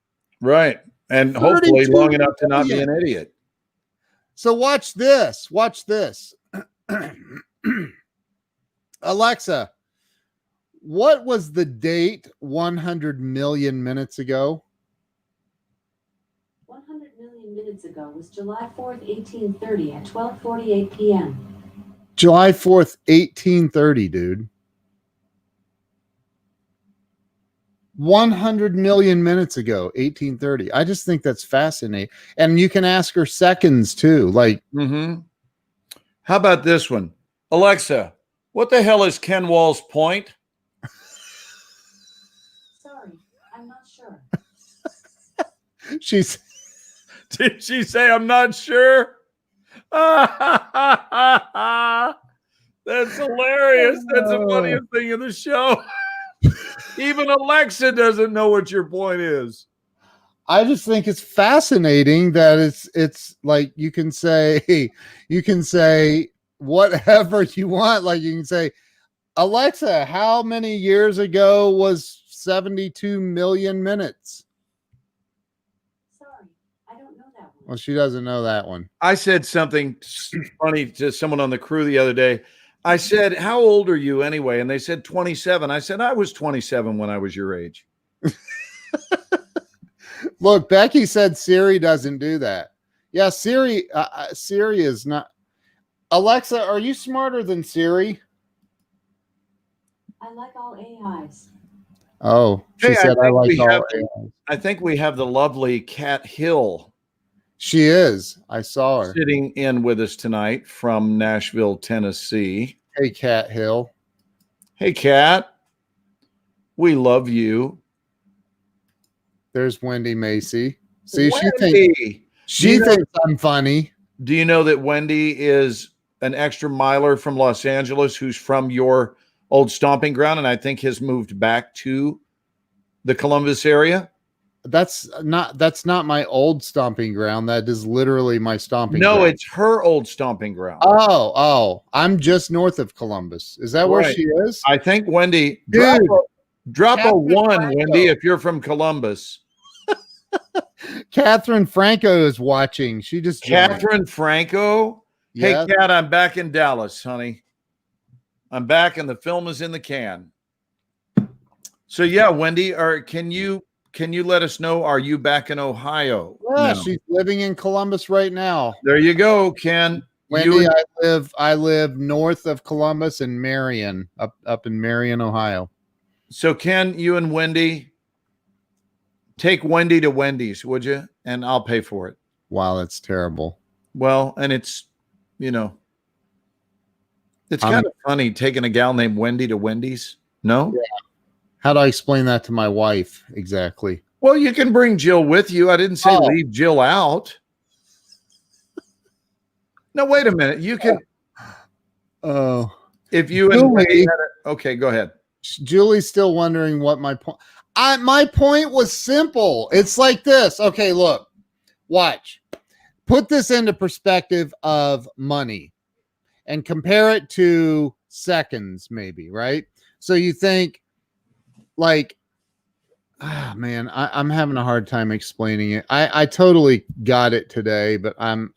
Right. And hopefully 32 long enough to not be million. an idiot. So watch this. Watch this. Alexa, what was the date 100 million minutes ago? 100 million minutes ago was July 4th, 1830 at 12:48 p.m. July 4th, 1830, dude. 100 million minutes ago, 1830. I just think that's fascinating. And you can ask her seconds too. Like, How about this one? Alexa, what the hell is Ken Wall's point? Sorry, I'm not sure. she's Did she say I'm not sure? That's hilarious. That's the funniest thing in the show. Even Alexa doesn't know what your point is. I just think it's fascinating that it's like you can say whatever you want. Like you can say, Alexa, how many years ago was 72 million minutes? Sorry, I don't know that one. Well, she doesn't know that one. I said something funny to someone on the crew the other day. I said, how old are you anyway? And they said 27. I said, I was 27 when I was your age. Look, Becky said Siri doesn't do that. Yeah, Siri is not. Alexa, are you smarter than Siri? I like all AIs. Oh, she Hey, said I like all. I think we have the lovely Kat Hill She is. I saw her. sitting in with us tonight from Nashville, Tennessee. Hey, Cat Hill. Hey, Kat. We love you. There's Wendy Macy. See, Wendy. she thinks I'm funny. Do you know that Wendy is an extra miler from Los Angeles who's from your old stomping ground and I think has moved back to the Columbus area? That's not my old stomping ground. That is literally my stomping ground. No, it's her old stomping ground. Oh, I'm just north of Columbus. Is that where Right. she is? I think Wendy, Dude, drop a Catherine one, Franco. Wendy, if you're from Columbus. Catherine Franco is watching. She just joined. Catherine Franco. Yes. Hey, Kat, I'm back in Dallas, honey. I'm back and the film is in the can. So yeah, Wendy, can you let us know, are you back in Ohio? Yeah, now? she's living in Columbus right now. There you go, Ken. Wendy, I live north of Columbus in Marion, up in Marion, Ohio. So Ken, you and Wendy, take Wendy to Wendy's, would you? And I'll pay for it. Wow, that's terrible. Well, and it's it's kind of funny taking a gal named Wendy to Wendy's. No? Yeah. How do I explain that to my wife exactly? Well, you can bring Jill with you. I didn't say leave Jill out. No, wait a minute. You can. Oh, If you and Wendy okay, go ahead. Julie's still wondering what my point. My point was simple. It's like this. Okay, look, watch. Put this into perspective of money and compare it to seconds, maybe, right? So you think, like, man, I'm having a hard time explaining it. I totally got it today, but I'm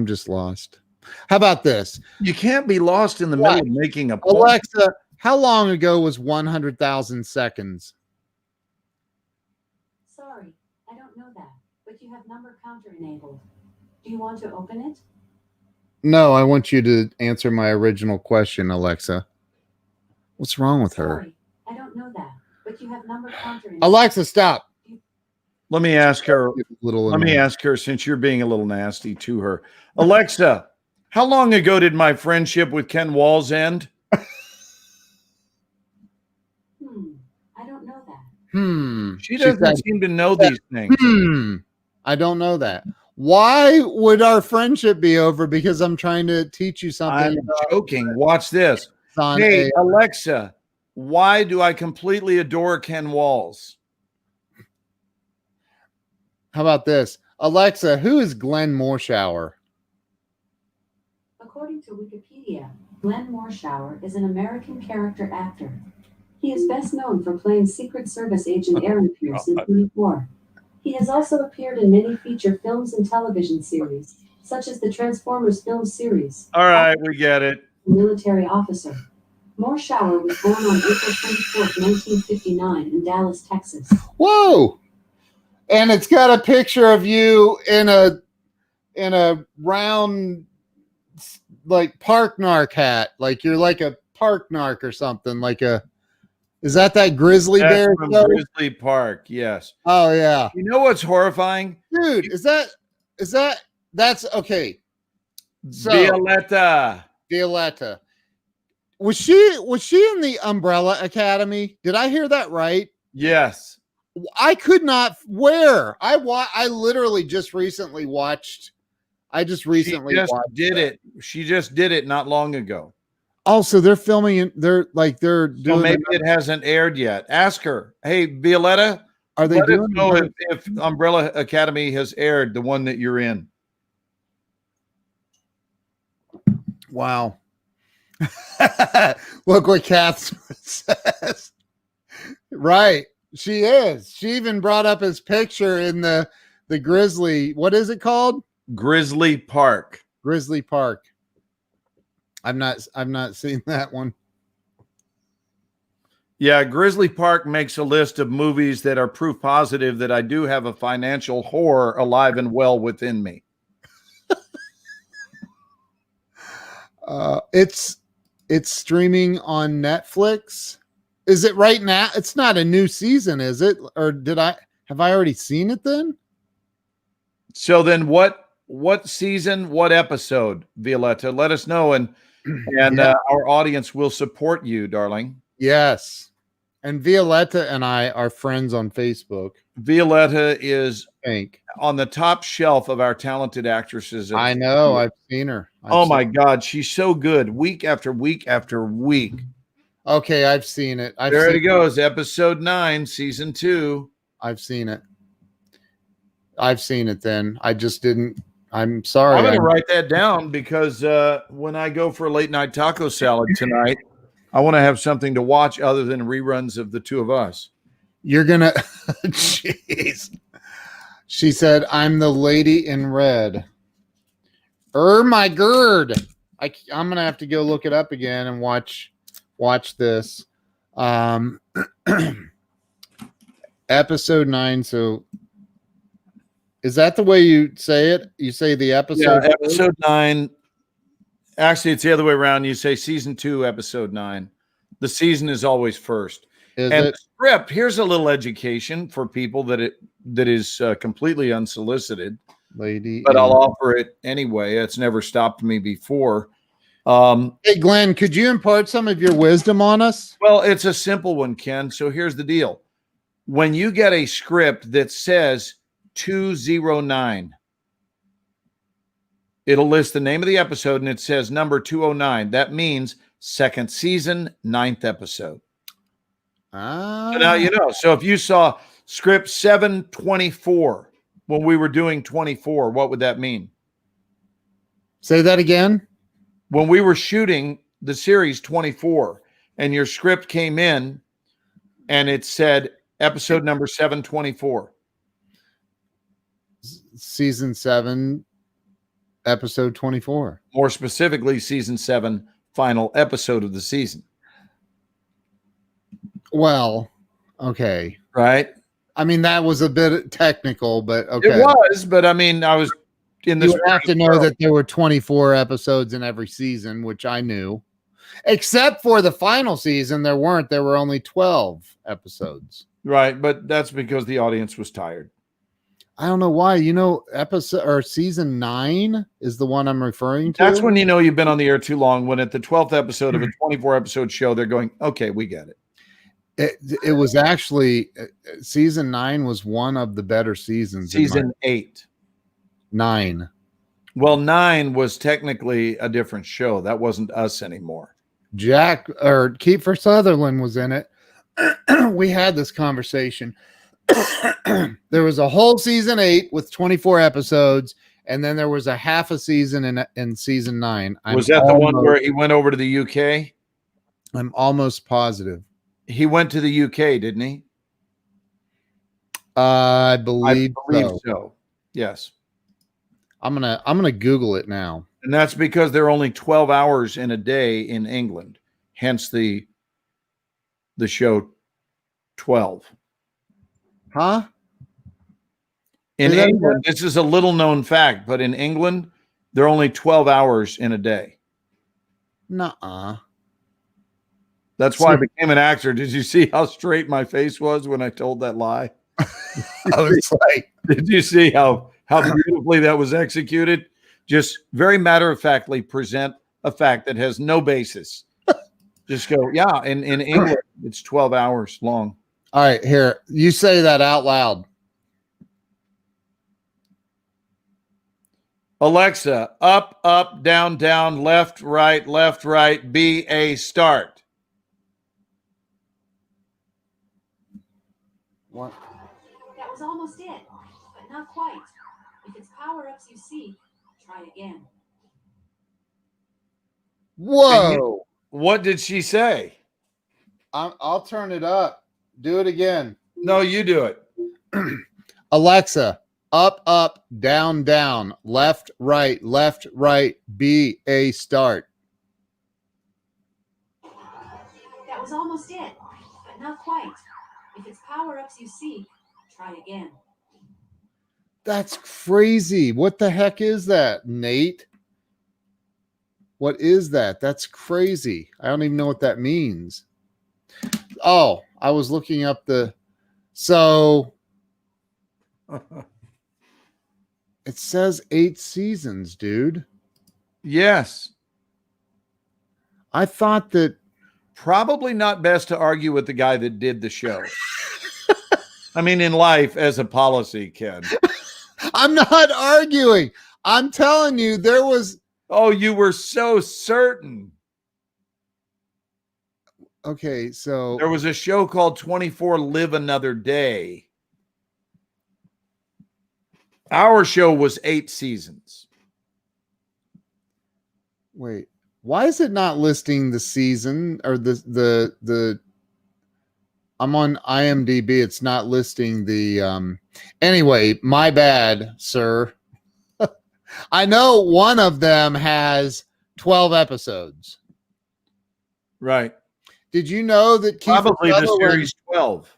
just lost. How about this? You can't be lost in the middle of making a point. Alexa, How long ago was 100,000 seconds? Sorry, I don't know that, but you have number counter enabled. Do you want to open it? No, I want you to answer my original question, Alexa. What's wrong with her? Sorry, I don't know that, but you have number counter enabled. Alexa, stop. Let me ask her. Little Let me annoying. ask her, since you're being a little nasty to her. Alexa, how long ago did my friendship with Ken Walls end? I don't know that. She She doesn't said, seem to know these things. I don't know that. Why would our friendship be over? Because I'm trying to teach you something. I'm joking. Watch this. On Hey, Alexa, why do I completely adore Ken Walls? How about this? Alexa, who is Glenn Morshower? According to Wikipedia, Glenn Morshower is an American character actor. He is best known for playing Secret Service agent Aaron Pierce in 24. He has also appeared in many feature films and television series, such as the Transformers film series. All right, we get it. Military officer. Morshower was born on April 24, 1959 in Dallas, Texas. Whoa! And it's got a picture of you in a round like park narc hat, like you're like a park narc or something. Is that Grizzly That's Bear from show? Grizzly Park. Yes. Oh yeah, You know what's horrifying? dude. That's okay? So Violetta. Was she in the Umbrella Academy? Did I hear that right? Yes. I could not. Where I literally just recently watched. She just did it. She just did it not long ago. Oh, so they're filming it. They're doing. So maybe it hasn't aired yet. Ask her. Hey, Violetta, Are they let us doing? know if Umbrella Academy has aired the one that you're in. Wow. Look what Kath says. Right. She is. She even brought up his picture in the Grizzly. What is it called? Grizzly Park. Grizzly Park. I've not seen that one. Yeah, Grizzly Park makes a list of movies that are proof positive that I do have a financial horror alive and well within me. It's streaming on Netflix. Is it right now? It's not a new season, is it? Or have I already seen it then? So then what season, what episode, Violetta? Let us know, and Yeah. Our audience will support you, darling. Yes. And Violetta and I are friends on Facebook. Violetta is I think. on the top shelf of our talented actresses. I know. I've seen her. Oh my God, she's so good, week after week after week. Okay, I've seen it. There it goes, episode 9, season 2. I've seen it. I've seen it. Then I just didn't. I'm sorry. I'm going to write that down because when I go for a late night taco salad tonight, I want to have something to watch other than reruns of the two of us. You're gonna. Jeez. She said, "I'm the lady in red." My gird. I'm gonna have to go look it up again and watch this. Episode 9. So, is that the way you say it? You say the episode. Yeah, episode 9. Actually, it's the other way around. You say season 2, episode 9. The season is always first. Is and it? The script. Here's a little education for people that is completely unsolicited. Lady, but I'll offer it anyway. It's never stopped me before. Hey, Glenn, could you impart some of your wisdom on us? Well, it's a simple one, Ken. So here's the deal. When you get a script that says 209, it'll list the name of the episode and it says number 209. That means second season, 9th episode. So now you know. So if you saw script 724 when we were doing 24, what would that mean? Say that again. When we were shooting the series 24 and your script came in and it said episode number 724. Season 7, episode 24. More specifically, season 7, final episode of the season. Well, okay. right? I mean, that was a bit technical, but okay. It was, but I mean, I was in You this. would have to know that there were 24 episodes in every season, which I knew. Except for the final season, there weren't. There were only 12 episodes. Right, but that's because the audience was tired. I don't know why. Episode or season 9 is the one I'm referring to. That's when you know you've been on the air too long. When at the 12th episode of a 24 episode show, they're going, "Okay, we get it." It was actually season 9 was one of the better seasons. Season 8. 9. Well, 9 was technically a different show. That wasn't us anymore. Jack or Kiefer Sutherland was in it. We had this conversation. There was a whole season 8 with 24 episodes, and then there was a half a season in season 9. Was that the one where he went over to the UK? I'm almost positive. He went to the UK, didn't he? I believe so. Yes. I'm gonna Google it now. And that's because there are only 12 hours in a day in England. Hence the show 12. Huh? In England, this is a little known fact, but in England, there are only 12 hours in a day. Nuh-uh. That's why I became an actor. Did you see how straight my face was when I told that lie? I was like, did you see how beautifully that was executed? Just very matter-of-factly present a fact that has no basis. Just go, yeah, in England, it's 12 hours long. All right, here. You say that out loud. Alexa, up, up, down, down, left, right, B, A, start. What? That was almost it, but not quite. If it's power-ups you seek, try again. Whoa. What did she say? I'll turn it up. Do it again. No, you do it. Alexa, up, up, down, down, left, right, B, A, start. That was almost it, but not quite. If it's power-ups you seek, try again. That's crazy. What the heck is that, Nate? What is that? That's crazy. I don't even know what that means. Oh, I was looking up so it says 8 seasons, dude. Yes. I thought that probably not best to argue with the guy that did the show. I mean, in life as a policy, Ken. I'm not arguing. I'm telling you, there was. Oh, you were so certain. Okay, so there was a show called 24 Live Another Day. Our show was 8 seasons. Wait, why is it not listing the season or the I'm on IMDb. It's not listing the anyway, my bad, sir. I know one of them has 12 episodes. Right. Did you know that probably the series 12?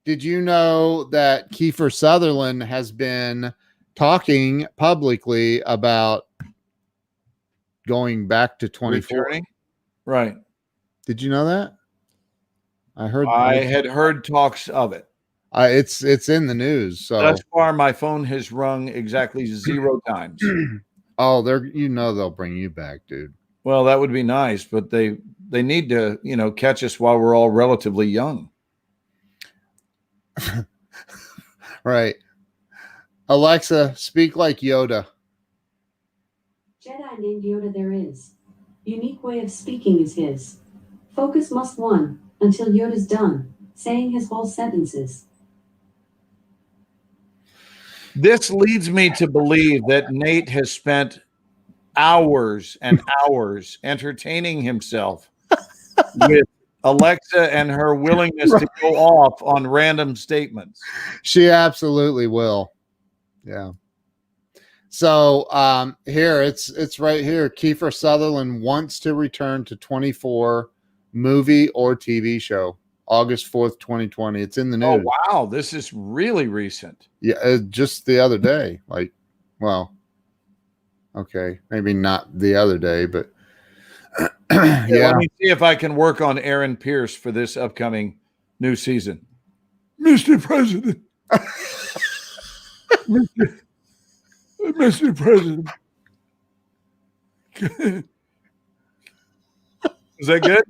Did you know that Kiefer Sutherland has been talking publicly about going back to 24? Returning? Right. Did you know that? I had heard talks of it. It's in the news. So thus far, my phone has rung exactly 0 times. Oh, they'll bring you back, dude. Well, that would be nice, but they need to, catch us while we're all relatively young. Right. Alexa, speak like Yoda. Jedi named Yoda there is. Unique way of speaking is his. Focus must one until Yoda's done, saying his whole sentences. This leads me to believe that Nate has spent hours and hours entertaining himself with Alexa and her willingness to go off on random statements. She absolutely will. Yeah. So here it's right here. Kiefer Sutherland wants to return to 24 movie or TV show. August 4th, 2020. It's in the Oh news. wow, this is really recent. Yeah, just the other day. Like, well, okay, maybe not the other day, but Yeah, yeah. let me see if I can work on Aaron Pierce for this upcoming new season. Mr. President. Mr. President. Is that good?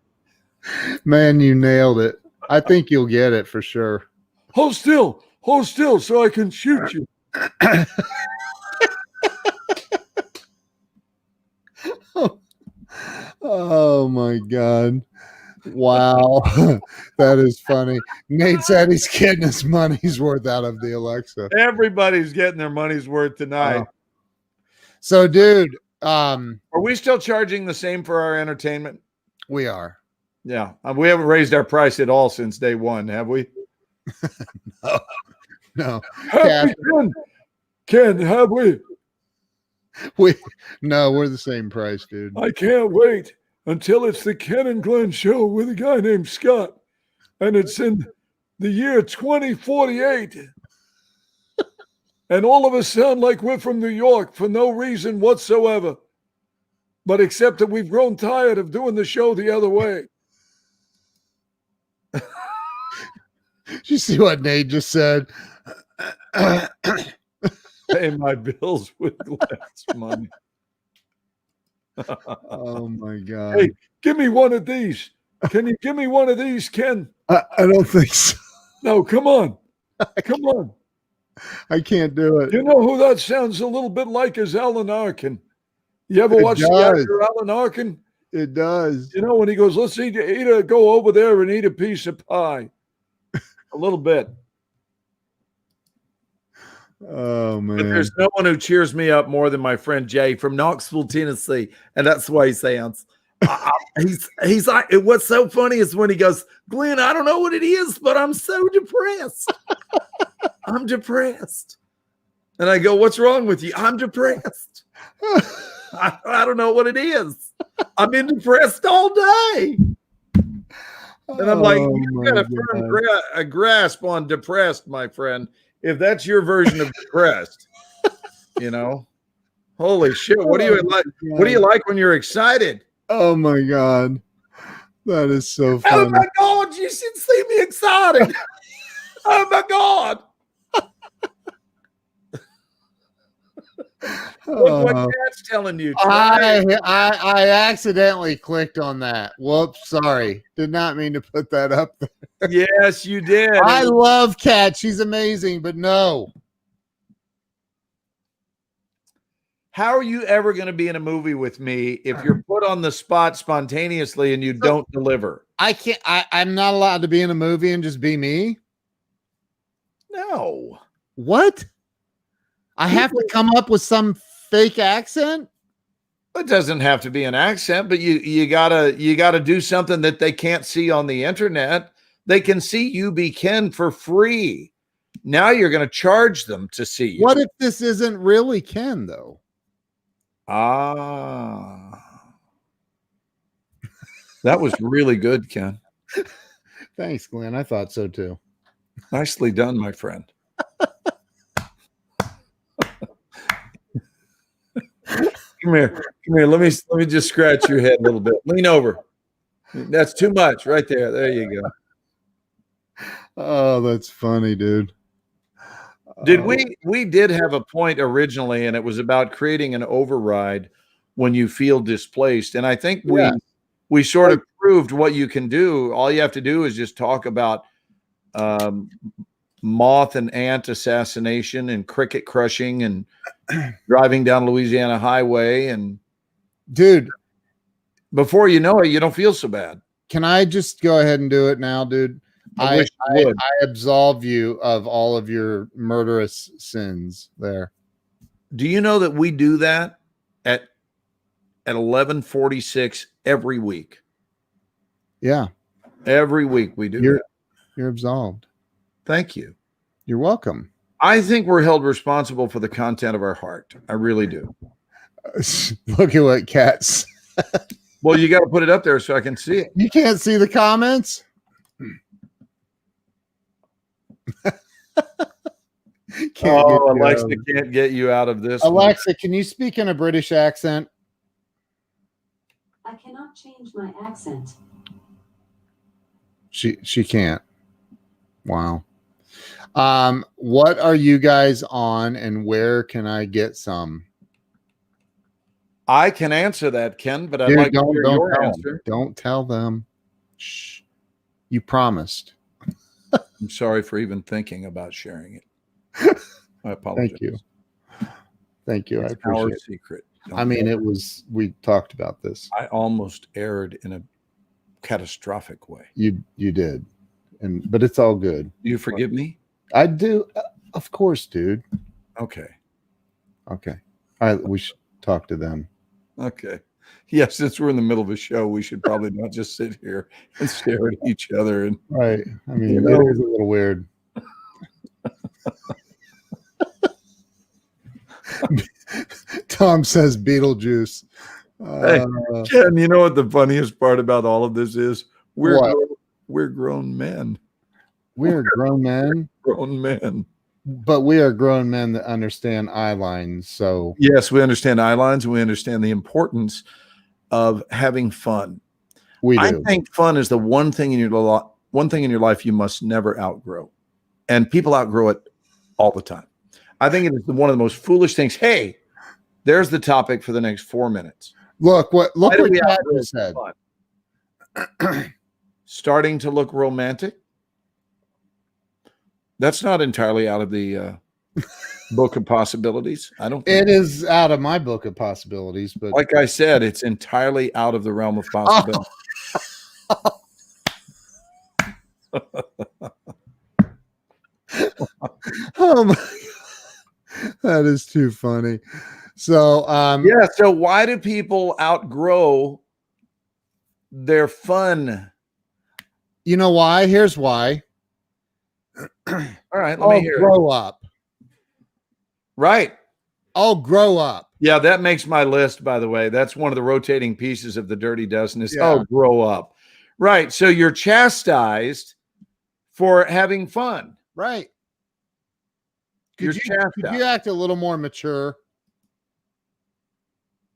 Man, you nailed it. I think you'll get it for sure. Hold still so I can shoot you. Oh my God. Wow. That is funny. Nate said he's getting his money's worth out of the Alexa. Everybody's getting their money's worth tonight. So, dude, Are we still charging the same for our entertainment? we are. Yeah. We haven't raised our price at all since day one, have we? No. Happy Ken, have we? No, we're the same price, dude. I can't wait until it's the Ken and Glenn show with a guy named Scott. And it's in the year 2048. And all of us sound like we're from New York for no reason whatsoever. But except that we've grown tired of doing the show the other way. Did you see what Nate just said? Pay my bills with glass money. Oh my God. Hey, give me one of these. Can you give me one of these, Ken? I don't think so. No, come on. Come on. I can't do it. You know who that sounds a little bit like is Alan Arkin. You ever It watch the does. actor Alan Arkin? It does. You know, when he goes, let's go over there and eat a piece of pie. A little bit. Oh man. But there's no one who cheers me up more than my friend Jay from Knoxville, Tennessee. And that's the way he sounds. He's like, what's so funny is when he goes, Glenn, I don't know what it is, but I'm so depressed. I'm depressed. And I go, what's wrong with you? I'm depressed. I don't know what it is. I've been depressed all day. And I'm like, you've got a firm grasp on depressed, my friend. If that's your version of depressed, you know, holy shit. What do you like? What do you like when you're excited? Oh my God. That is so funny. Oh my God, you should see me excited. Oh my God. What Cat's telling you? I accidentally clicked on that. Whoops, sorry. Did not mean to put that up there. Yes, you did. I love Kat. She's amazing, but no. How are you ever going to be in a movie with me if you're put on the spot spontaneously and you don't deliver? I can't. I'm not allowed to be in a movie and just be me. No. What? I have to come up with some fake accent? It doesn't have to be an accent, but you gotta do something that they can't see on the internet. They can see you be Ken for free. Now you're going to charge them to see you. What if this isn't really Ken, though? Ah. That was really good, Ken. Thanks, Glenn. I thought so too. Nicely done, my friend. Come here. Let me just scratch your head a little bit. Lean over. That's too much right there. There you go. Oh, that's funny, dude. Did we did have a point originally, and it was about creating an override when you feel displaced. And I think we sort of proved what you can do. All you have to do is just talk about moth and ant assassination and cricket crushing and driving down Louisiana Highway. And dude, before you know it, you don't feel so bad. Can I just go ahead and do it now, dude? I absolve you of all of your murderous sins there. Do you know that we do that at 11:46 every week? Yeah. Every week we do that. You're absolved. Thank you. You're welcome. I think we're held responsible for the content of our heart. I really do. Look at what Kat's. Well, you got to put it up there so I can see it. You can't see the comments? Can't get you out Alexa of- can't get you out of this one. Alexa, can you speak in a British accent? I cannot change my accent. She can't. Wow. What are you guys on, and where can I get some? I can answer that, Ken, but I'd Dude, like to hear your tell answer. them. Don't tell them. Shh. You promised. I'm sorry for even thinking about sharing it. I apologize. Thank you. Thank you. I It's appreciate our it. secret. I mean, we talked about this. I almost erred in a catastrophic way. You did. But it's all good. Do you forgive me? I do. Of course, dude. Okay. Okay. We should talk to them. Okay. Yes, since we're in the middle of a show, we should probably not just sit here and stare at each other. And Right. I mean, You that know. was a little weird. Tom says Beetlejuice. Hey. Ken, you know what the funniest part about all of this is? What? We're grown men. We're grown men, Grown men. but we are grown men that understand eye lines. So Yes, we understand eye lines and we understand the importance of having fun. we I do. think fun is the one thing in your life you must never outgrow. And people outgrow it all the time. I think it is one of the most foolish things. Hey, there's the topic for the next 4 minutes. Look Why what do we Kat outgrow just said. fun? Starting to look romantic. That's not entirely out of the book of possibilities. I don't think It is out of my book of possibilities, but like I said, it's entirely out of the realm of possibility. oh my God. That is too funny. So Yeah. So why do people outgrow their fun? you know why? Here's why. All right, let me hear it. Grow up. Right. Oh, grow up. Yeah, that makes my list, by the way. That's one of the rotating pieces of the Dirty Dozen is, Yeah. oh, grow up. Right. So you're chastised for having fun. Right. You're Could chastised. you act a little more mature?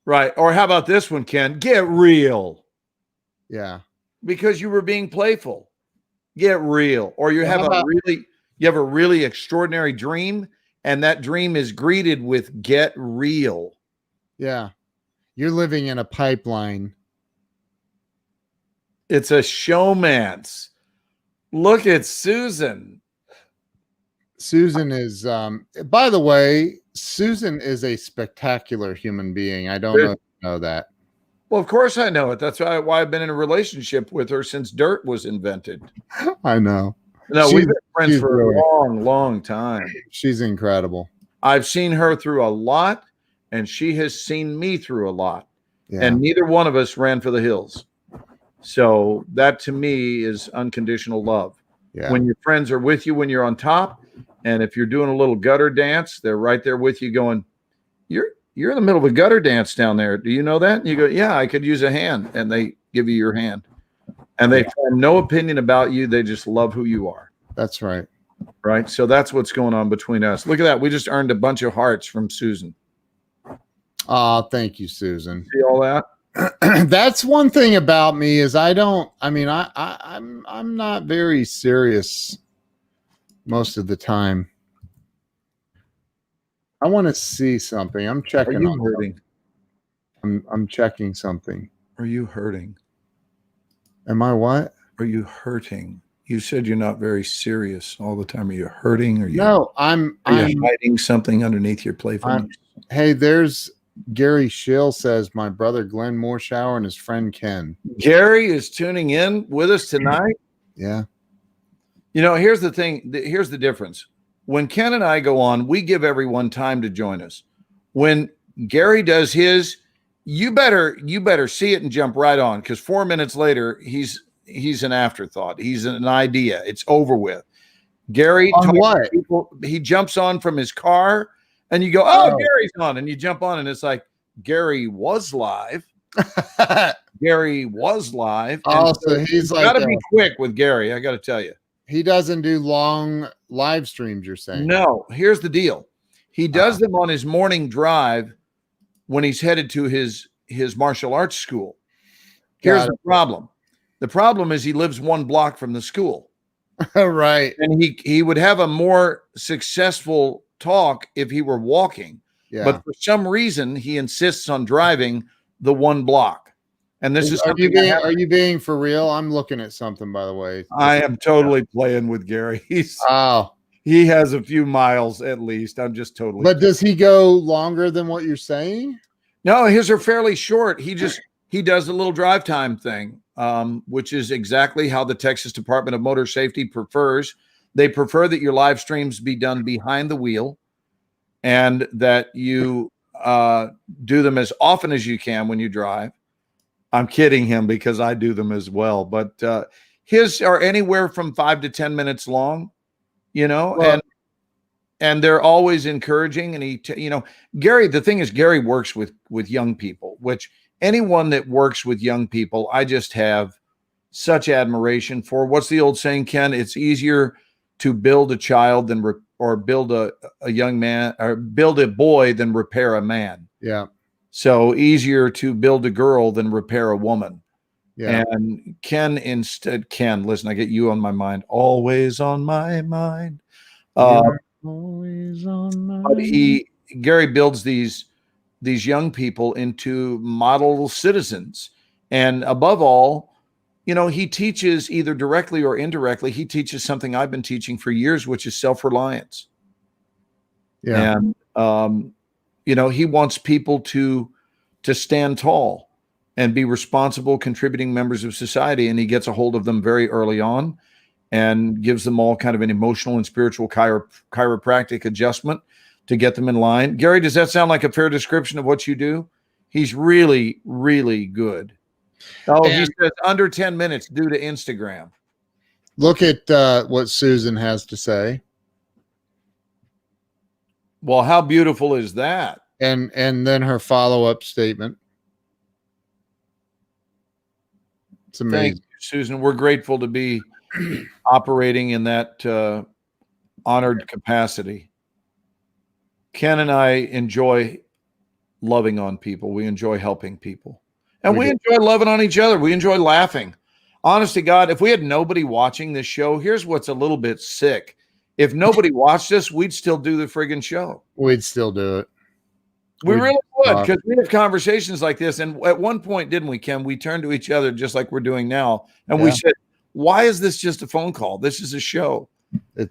Right. Or how about this one, Ken? Get real. Yeah. Because you were being playful. Get real. Or you Well, have how about- you have a really extraordinary dream, and that dream is greeted with get real. Yeah. You're living in a pipeline. It's a showmance. Look at Susan. Susan is by the way, Susan is a spectacular human being. I don't know if you know that. Well, of course I know it. That's why I've been in a relationship with her since dirt was invented. I know. No, She's- we've been friends she's for really- a long, long time. She's incredible. I've seen her through a lot, and she has seen me through a lot. Yeah. And neither one of us ran for the hills. So that to me is unconditional love. Yeah. When your friends are with you when you're on top, and if you're doing a little gutter dance, they're right there with you going, you're in the middle of a gutter dance down there. Do you know that? And you go, yeah, I could use a hand. And they give you your hand. And they form no opinion about you. They just love who you are. That's right. Right. So that's what's going on between us. Look at that. We just earned a bunch of hearts from Susan. Oh, thank you, Susan. See all that? That's one thing about me is I'm not very serious most of the time. I want to see something. I'm Are checking you on hurting? I'm checking something. Are you hurting? Am I what? Are you hurting? You said you're not very serious all the time. Are you hurting? Are you, No, are you hiding something underneath your playfulness? hey, there's Gary Schill says my brother Glenn Morshower and his friend Ken. Gary is tuning in with us tonight. Yeah. You know, here's the thing. Here's the difference. When Ken and I go on, we give everyone time to join us. When Gary does his, you better see it and jump right on, because 4 minutes later, he's an afterthought. He's an idea. It's over with. Gary, On talks to what? people, he jumps on from his car, and you go, oh, Gary's on, and you jump on, and it's like Gary was live. Gary was live. Oh, And so he's got to like be quick with Gary. I got to tell you. he doesn't do long live streams, you're saying? No, here's the deal. He does them on his morning drive when he's headed to his martial arts school. Here's the problem. The problem is he lives 1 block from the school. Right. And he would have a more successful talk if he were walking. Yeah. But for some reason, he insists on driving the 1 block. And this is are you being for real? I'm looking at something, by the way. I am totally playing with Gary. He has a few miles at least. I'm just totally. But does he go longer than what you're saying? No, his are fairly short. He does a little drive time thing, which is exactly how the Texas Department of Motor Safety prefers. They prefer that your live streams be done behind the wheel, and that you do them as often as you can when you drive. I'm kidding him because I do them as well, but his are anywhere from 5 to 10 minutes long, and they're always encouraging. And Gary, the thing is, Gary works with young people, which anyone that works with young people, I just have such admiration for. What's the old saying, Ken? It's easier to build a child than or build a young man, or build a boy than repair a man. Yeah. So easier to build a girl than repair a woman. Yeah. And Ken, listen, I get you on my mind, always on my mind. Always on my But Gary builds these young people into model citizens. And above all, he teaches either directly or indirectly. He teaches something I've been teaching for years, which is self-reliance. Yeah. And, he wants people to stand tall and be responsible, contributing members of society. And he gets a hold of them very early on and gives them all kind of an emotional and spiritual chiropractic adjustment to get them in line. Gary, does that sound like a fair description of what you do? He's really, really good. Oh, he says under 10 minutes due to Instagram. Look at what Susan has to say. Well, how beautiful is that? And then her follow-up statement. It's amazing. Thank you, Susan. We're grateful to be operating in that honored capacity. Ken and I enjoy loving on people. We enjoy helping people. And we enjoy loving on each other. We enjoy laughing. Honest to God, if we had nobody watching this show, here's what's a little bit sick. If nobody watched us, we'd still do the friggin' show. We'd still do it. We really would, because we have conversations like this. And at one point, didn't we, Ken? We turned to each other just like we're doing now. And we said, why is this just a phone call? This is a show.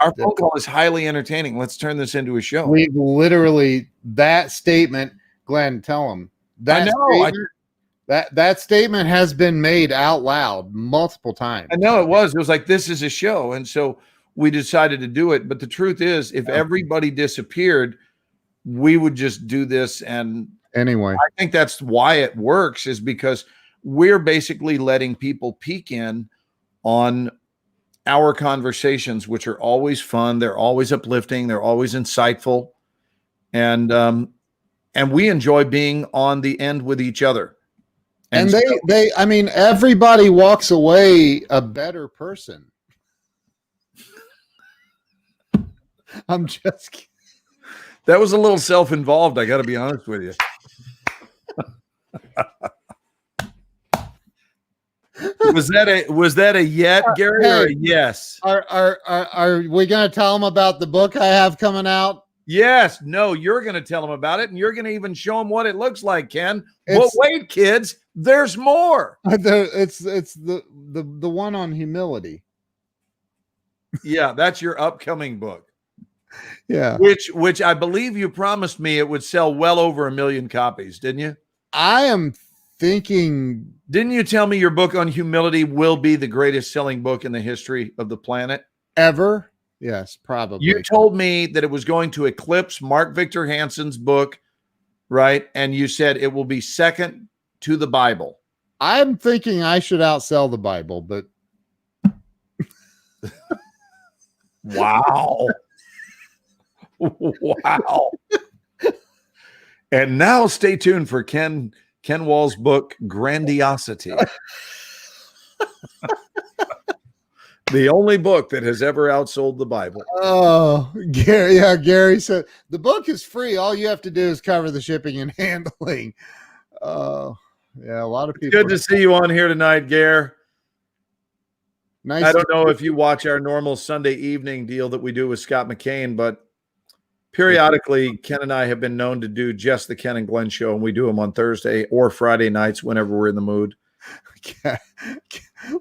Our phone call is highly entertaining. Let's turn this into a show. We've literally, that statement, Glenn, tell him. That statement has been made out loud multiple times. I know it was. It was like, this is a show. And so we decided to do it. But the truth is, if everybody disappeared, we would just do this. And anyway, I think that's why it works, is because we're basically letting people peek in on our conversations, which are always fun. They're always uplifting. They're always insightful. And we enjoy being on the end with each other. And I mean, everybody walks away a better person. I'm just kidding. That was a little self-involved. I got to be honest with you. Was that a yet, Gary, or a yes? Are we going to tell them about the book I have coming out? Yes. No, you're going to tell them about it, and you're going to even show them what it looks like, Ken. But wait, kids, there's more. It's the one on humility. Yeah, that's your upcoming book. Yeah. Which I believe you promised me it would sell well over 1 million copies, didn't you? I am thinking. Didn't you tell me your book on humility will be the greatest selling book in the history of the planet? Ever? Yes, probably. You told me that it was going to eclipse Mark Victor Hansen's book, right? And you said it will be second to the Bible. I'm thinking I should outsell the Bible, but. Wow. Wow. And now stay tuned for Ken Wall's book, Grandiosity. The only book that has ever outsold the Bible. Oh, Gary. Yeah, Gary said the book is free. All you have to do is cover the shipping and handling. Oh, yeah. A lot of people. Good to see you on here tonight, Gare. Nice. I don't know if you watch our normal Sunday evening deal that we do with Scott McCain, but periodically, Ken and I have been known to do just the Ken and Glenn show, and we do them on Thursday or Friday nights whenever we're in the mood.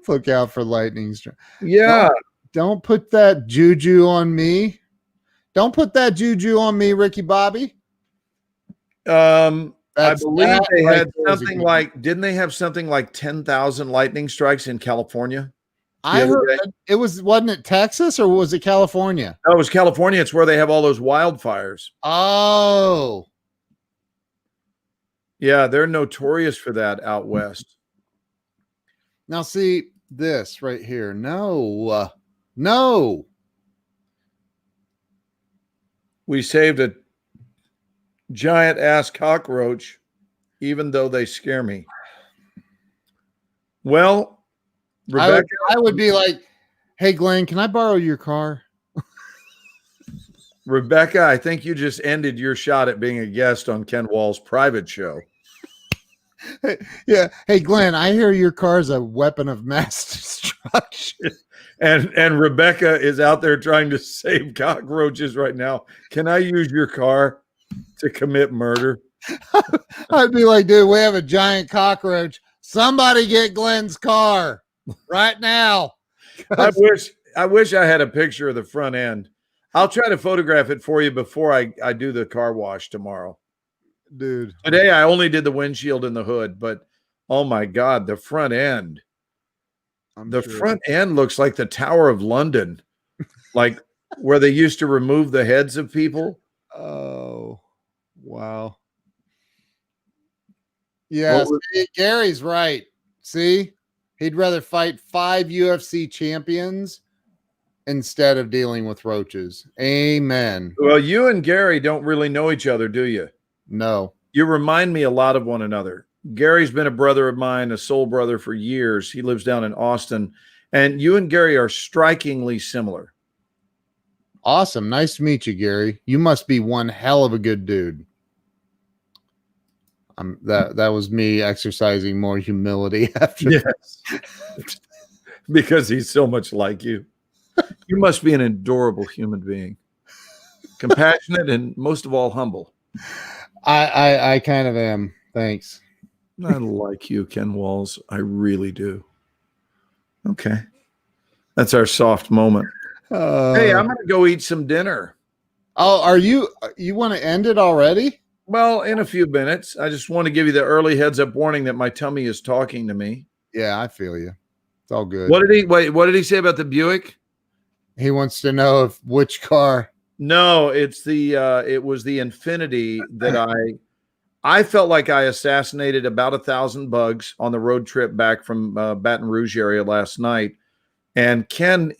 Look out for lightning strike. Yeah. Don't put that juju on me. Don't put that juju on me, Ricky Bobby. I That's believe that they right had there is a something good- like, didn't they have something like 10,000 lightning strikes in California? I other heard it wasn't it Texas or was it California? No, it was California. It's where they have all those wildfires. Oh, Yeah, they're notorious for that out west. now see this right here. No. We saved a giant ass cockroach, even though they scare me. Well, Rebecca, I would be like, hey, Glenn, can I borrow your car? Rebecca, I think you just ended your shot at being a guest on Ken Wall's private show. Yeah. Hey, Glenn, I hear your car is a weapon of mass destruction. And Rebecca is out there trying to save cockroaches right now. Can I use your car to commit murder? I'd be like, dude, we have a giant cockroach. Somebody get Glenn's car right now. I wish I had a picture of the front end. I'll try to photograph it for you before I do the car wash tomorrow. Dude. Today I only did the windshield and the hood, but oh my God, the front end. I'm sure. Front end looks like the Tower of London, like where they used to remove the heads of people. Oh, wow. Yeah, What see, Gary's right. See, he'd rather fight 5 UFC champions instead of dealing with roaches. Amen. Well, you and Gary don't really know each other, do you? No. You remind me a lot of one another. Gary's been a brother of mine, a soul brother for years. He lives down in Austin, and you and Gary are strikingly similar. Awesome. Nice to meet you, Gary. You must be one hell of a good dude. That was me exercising more humility after. Yes. Because he's so much like you. You must be an adorable human being. Compassionate and most of all humble. I kind of am. Thanks. I like you, Ken Walls. I really do. Okay. That's our soft moment. Hey, I'm going to go eat some dinner. Oh, are you want to end it already? Well, in a few minutes. I just want to give you the early heads up warning that my tummy is talking to me. Yeah, I feel you. It's all good. What did he say about the Buick? He wants to know which car. No, it was the Infinity that I felt like I assassinated about 1,000 bugs on the road trip back from Baton Rouge area last night. And Ken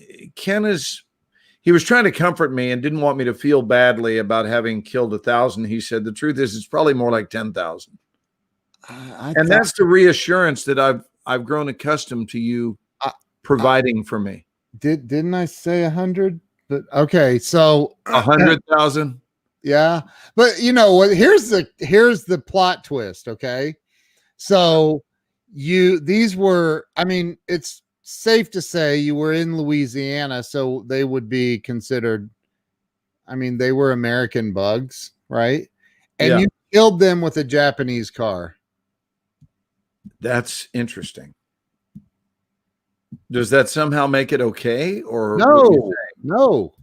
he was trying to comfort me and didn't want me to feel badly about having killed 1,000. He said, the truth is it's probably more like 10,000. And that's the reassurance that I've grown accustomed to you providing for me. Didn't I say 100? But okay, so 100,000. Yeah, but you know what? Here's the plot twist. Okay, so these were. I mean, it's safe to say you were in Louisiana, so they would be considered. I mean, they were American bugs, right? And you killed them with a Japanese car. That's interesting. Does that somehow make it okay? Or No.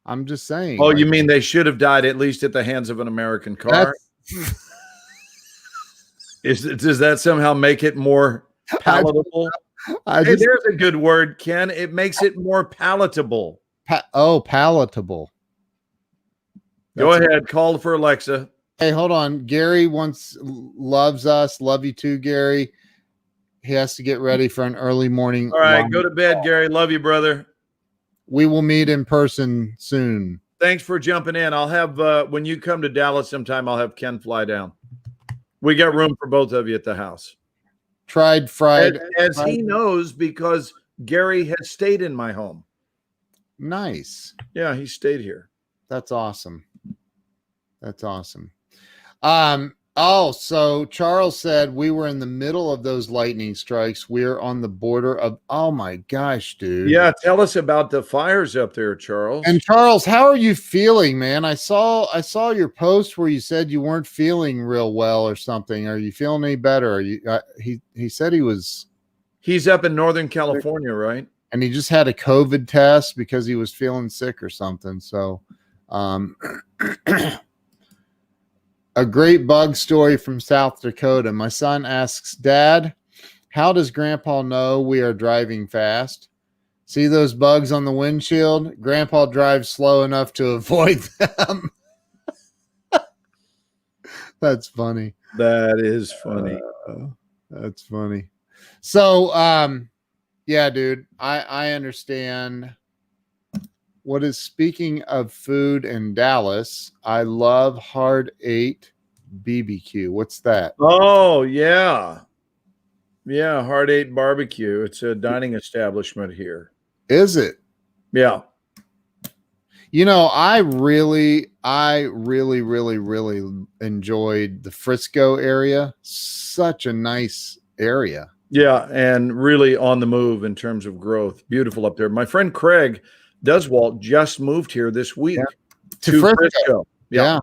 I'm just saying. Oh, you mean they should have died at least at the hands of an American car? Does that somehow make it more palatable? There's a good word, Ken. It makes it more palatable. Palatable. Go ahead. Call for Alexa. Hey, hold on. Gary loves us. Love you too, Gary. He has to get ready for an early morning. All right, go to bed, Gary. Love you, brother. We will meet in person soon. Thanks for jumping in. I'll have, when you come to Dallas sometime, I'll have Ken fly down. We got room for both of you at the house. Fried. As he knows, because Gary has stayed in my home. Nice. Yeah, he stayed here. That's awesome. That's awesome. So Charles said we were in the middle of those lightning strikes. We're on the border of, oh my gosh, dude. Yeah, tell us about the fires up there, Charles. And Charles, how are you feeling, man? I saw your post where you said you weren't feeling real well or something. Are you feeling any better? Are you he said he's up in Northern California, right? and he just had a COVID test because he was feeling sick or something. So a great bug story from South Dakota. My son asks, Dad, how does Grandpa know we are driving fast? See those bugs on the windshield? Grandpa drives slow enough to avoid them. That's funny. That is funny. That's funny. So, yeah, dude, I understand. What is, speaking of food in Dallas, I love Hard 8 BBQ. What's that? Oh, yeah. Yeah, Hard 8 Barbecue. It's a dining establishment here. Is it? Yeah. You know, I really enjoyed the Frisco area. Such a nice area. Yeah, and really on the move in terms of growth. Beautiful up there. My friend Craig Duswalt just moved here this week To Frisco. Yeah. Yeah.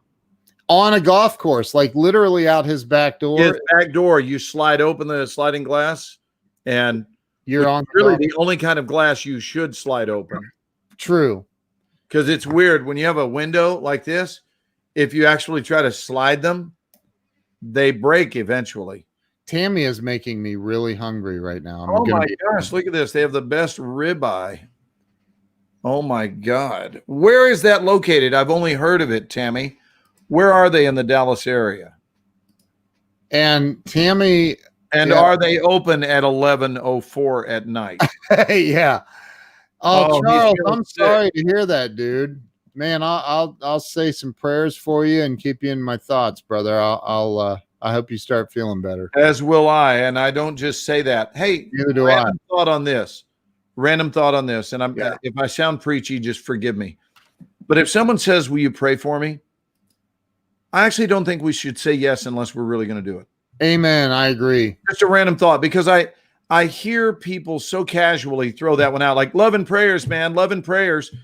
On a golf course, like literally out his back door. His back door, you slide open the sliding glass, and You're on really the only kind of glass you should slide open. True. Because it's weird when you have a window like this, if you actually try to slide them, they break eventually. Tammy is making me really hungry right now. Oh my gosh, look at this. They have the best ribeye. Oh my God. Where is that located? I've only heard of it, Tammy. Where are they in the Dallas area? And Tammy. And are they open at 11:04 at night? Yeah. Oh, he's Charles, feeling I'm sick. sorry to hear that, dude. Man, I'll say some prayers for you and keep you in my thoughts, brother. I hope you start feeling better. As will I. And I don't just say that. Hey, Neither do random thought on this. Random thought on this. And Yeah. if I sound preachy, just forgive me. But if someone says, will you pray for me? I actually don't think we should say yes unless we're really going to do it. Amen. I agree. Just a random thought, because I hear people so casually throw that one out, like love and prayers, man, love and prayers.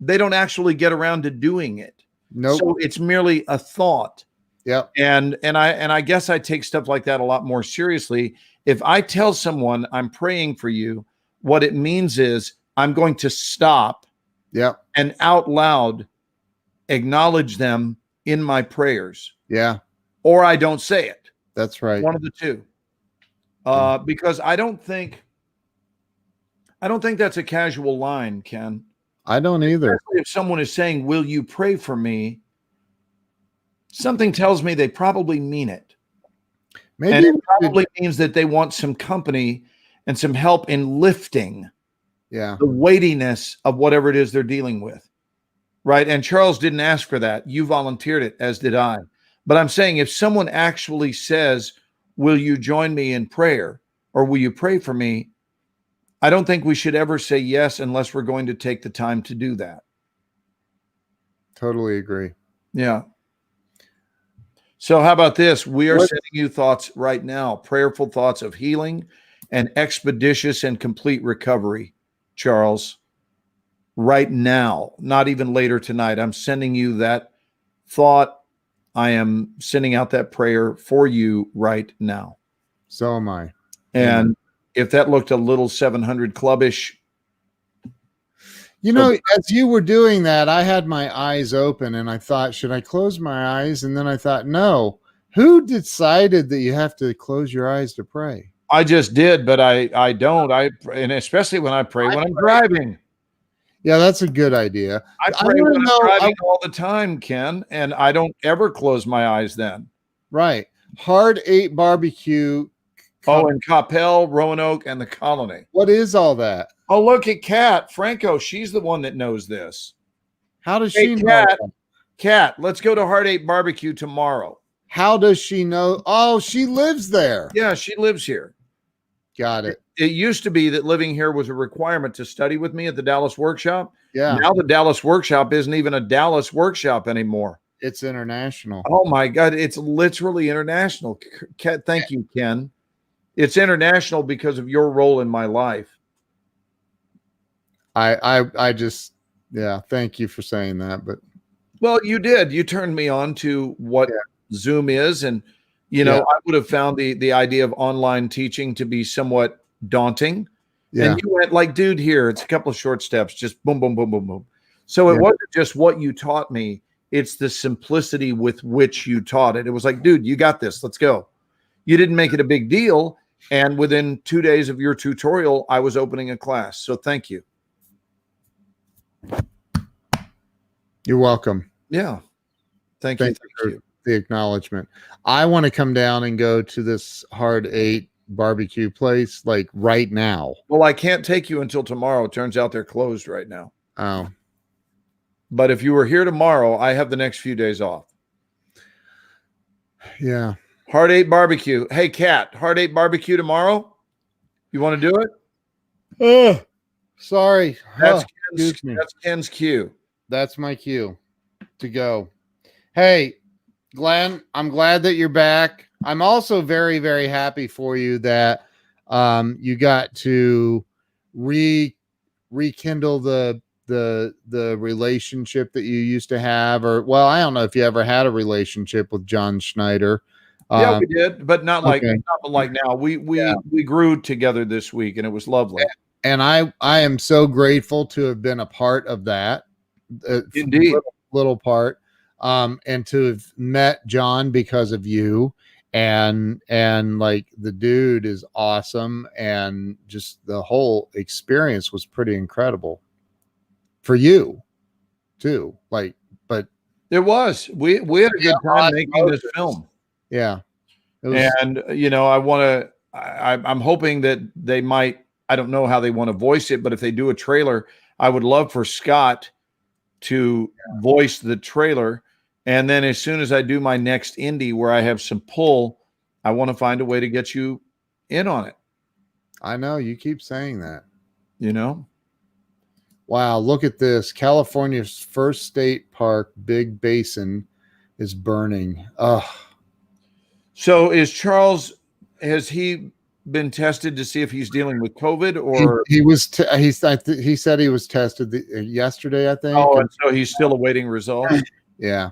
They don't actually get around to doing it. Nope. So it's merely a thought. Yep. And I guess I take stuff like that a lot more seriously. If I tell someone I'm praying for you, what it means is I'm going to stop Yep. and out loud acknowledge them in my prayers, Yeah. or I don't say it. That's right. One of the two. Because I don't think that's a casual line, Ken. I don't either. Especially if someone is saying, will you pray for me? Something tells me they probably mean it. Maybe And it we probably means that they want some company and some help in lifting yeah. the weightiness of whatever it is they're dealing with. Right. And Charles didn't ask for that. You volunteered it, as did I. But I'm saying if someone actually says, will you join me in prayer, or will you pray for me? I don't think we should ever say yes unless we're going to take the time to do that. Totally agree. Yeah. So how about this? We are sending you thoughts right now, prayerful thoughts of healing and expeditious and complete recovery, Charles. Right now, not even later tonight. I'm sending you that thought. I am sending out that prayer for you right now. So am I. And if that looked a little 700 clubbish, You know, as you were doing that, I had my eyes open and I thought, should I close my eyes? And then I thought, no. Who decided that you have to close your eyes to pray? I just did, but I don't. And especially when I pray when I'm driving. Yeah, that's a good idea. I pray when I'm driving all the time, Ken, and I don't ever close my eyes then. Right. Hard 8 barbecue. Oh, and Coppell, Roanoke, and the Colony. What is all that? Oh, look at Kat Franco. She's the one that knows this. How does Hey, she know? Kat, let's go to Hard 8 Barbecue tomorrow. How does she know? Oh, she lives there. Yeah, she lives here. Got it. it used to be that living here was a requirement to study with me at the Dallas workshop. Yeah. Now the Dallas workshop isn't even a Dallas workshop anymore. It's international. Oh my God. It's literally international. Thank you, Ken. It's international because of your role in my life. I just, yeah, thank you for saying that. But well, you did. You turned me on to what Zoom is. And, you know, I would have found the idea of online teaching to be somewhat daunting. Yeah. And you went like, dude, here, it's a couple of short steps, just boom, boom, boom, boom, boom. So it wasn't just what you taught me. It's the simplicity with which you taught it. It was like, dude, you got this. Let's go. You didn't make it a big deal. And within 2 days of your tutorial, I was opening a class. So thank you. You're welcome. Yeah. Thank you for the acknowledgement. I want to come down and go to this Hard 8 barbecue place like right now. Well, I can't take you until tomorrow. It turns out they're closed right now. Oh. But if you were here tomorrow, I have the next few days off. Yeah. Hard 8 barbecue. Hey, Kat, Hard 8 barbecue tomorrow? You want to do it? Sorry. That's Ken's cue. That's my cue to go. Hey, Glenn, I'm glad that you're back. I'm also very, very happy for you that you got to rekindle the relationship that you used to have, or well, I don't know if you ever had a relationship with John Schneider. Yeah, we did, but not like now. We grew together this week, and it was lovely. And I am so grateful to have been a part of that. Indeed, little part, and to have met John because of you, and like the dude is awesome, and just the whole experience was pretty incredible for you too. Like, but it was. We had a good time making this film. Yeah. And, you know, I'm hoping that they might, I don't know how they want to voice it, but if they do a trailer, I would love for Scott to voice the trailer. And then as soon as I do my next indie where I have some pull, I want to find a way to get you in on it. I know you keep saying that, you know? Wow. Look at this. California's first state park, Big Basin, is burning. Oh, so is Charles, has he been tested to see if he's dealing with COVID, or he said he was tested yesterday, I think. Oh, and so he's still awaiting results. Yeah.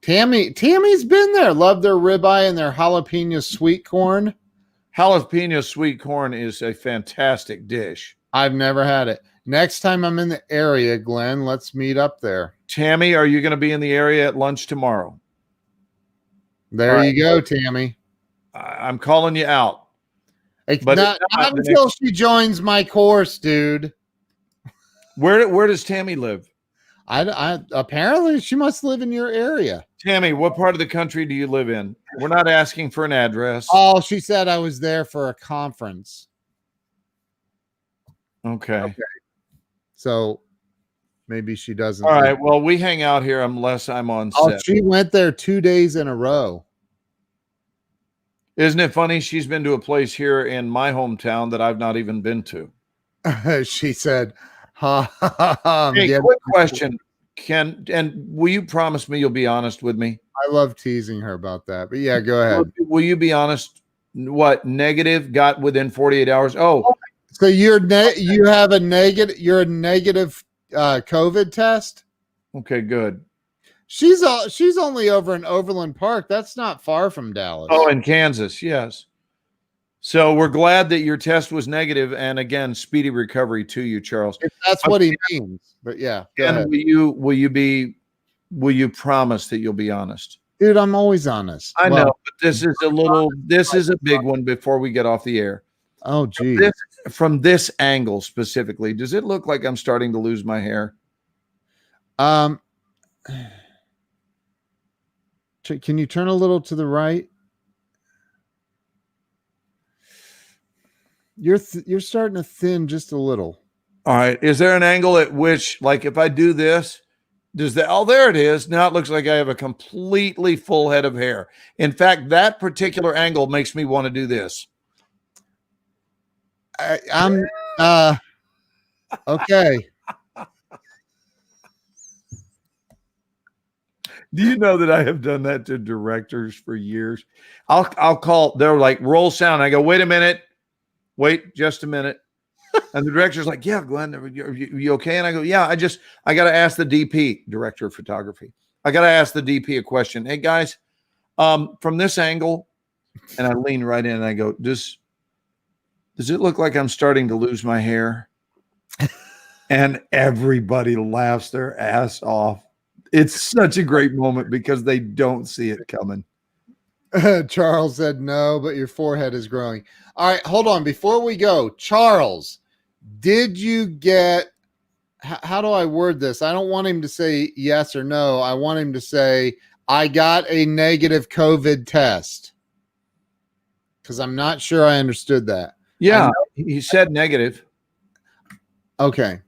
Tammy's been there. Love their ribeye and their jalapeno sweet corn. Jalapeno sweet corn is a fantastic dish. I've never had it. Next time I'm in the area, Glenn, let's meet up there. Tammy, are you going to be in the area at lunch tomorrow? There you go, Tammy. I'm calling you out. But not until she joins my course, dude. Where does Tammy live? I apparently she must live in your area. Tammy, what part of the country do you live in? We're not asking for an address. Oh, she said I was there for a conference. Okay. So maybe she doesn't. All right. Well, we hang out here unless I'm on set. Oh, she went there 2 days in a row. Isn't it funny? She's been to a place here in my hometown that I've not even been to. She said, hey, quick question, Ken, and will you promise me you'll be honest with me? I love teasing her about that, but yeah, go ahead. Will you be honest? What negative got within 48 hours? Oh, so you're you have a negative. You're a negative COVID test. Okay, good. She's only over in Overland Park. That's not far from Dallas. Oh, in Kansas, yes. So we're glad that your test was negative, and again, speedy recovery to you, Charles. If that's what he means. But yeah, and will you promise that you'll be honest? Dude, I'm always honest. I know, but this is a big one before we get off the air. Oh, geez. From this angle specifically, does it look like I'm starting to lose my hair? Can you turn a little to the right? You're starting to thin just a little. All right. Is there an angle at which, like, if I do this, there it is. Now it looks like I have a completely full head of hair. In fact, that particular angle makes me want to do this. I'm okay. Do you know that I have done that to directors for years? I'll call. They're like, roll sound. I go, wait a minute, wait just a minute, and the director's like, yeah, Glenn, are you okay? And I go, yeah, I got to ask the DP, director of photography. I got to ask the DP a question. Hey guys, from this angle, and I lean right in and I go, does it look like I'm starting to lose my hair? And everybody laughs their ass off. It's such a great moment because they don't see it coming. Charles said no, but your forehead is growing. All right, hold on. Before we go, Charles, did you get, how do I word this? I don't want him to say yes or no. I want him to say, I got a negative COVID test. Because I'm not sure I understood that. Yeah, he said negative. Okay.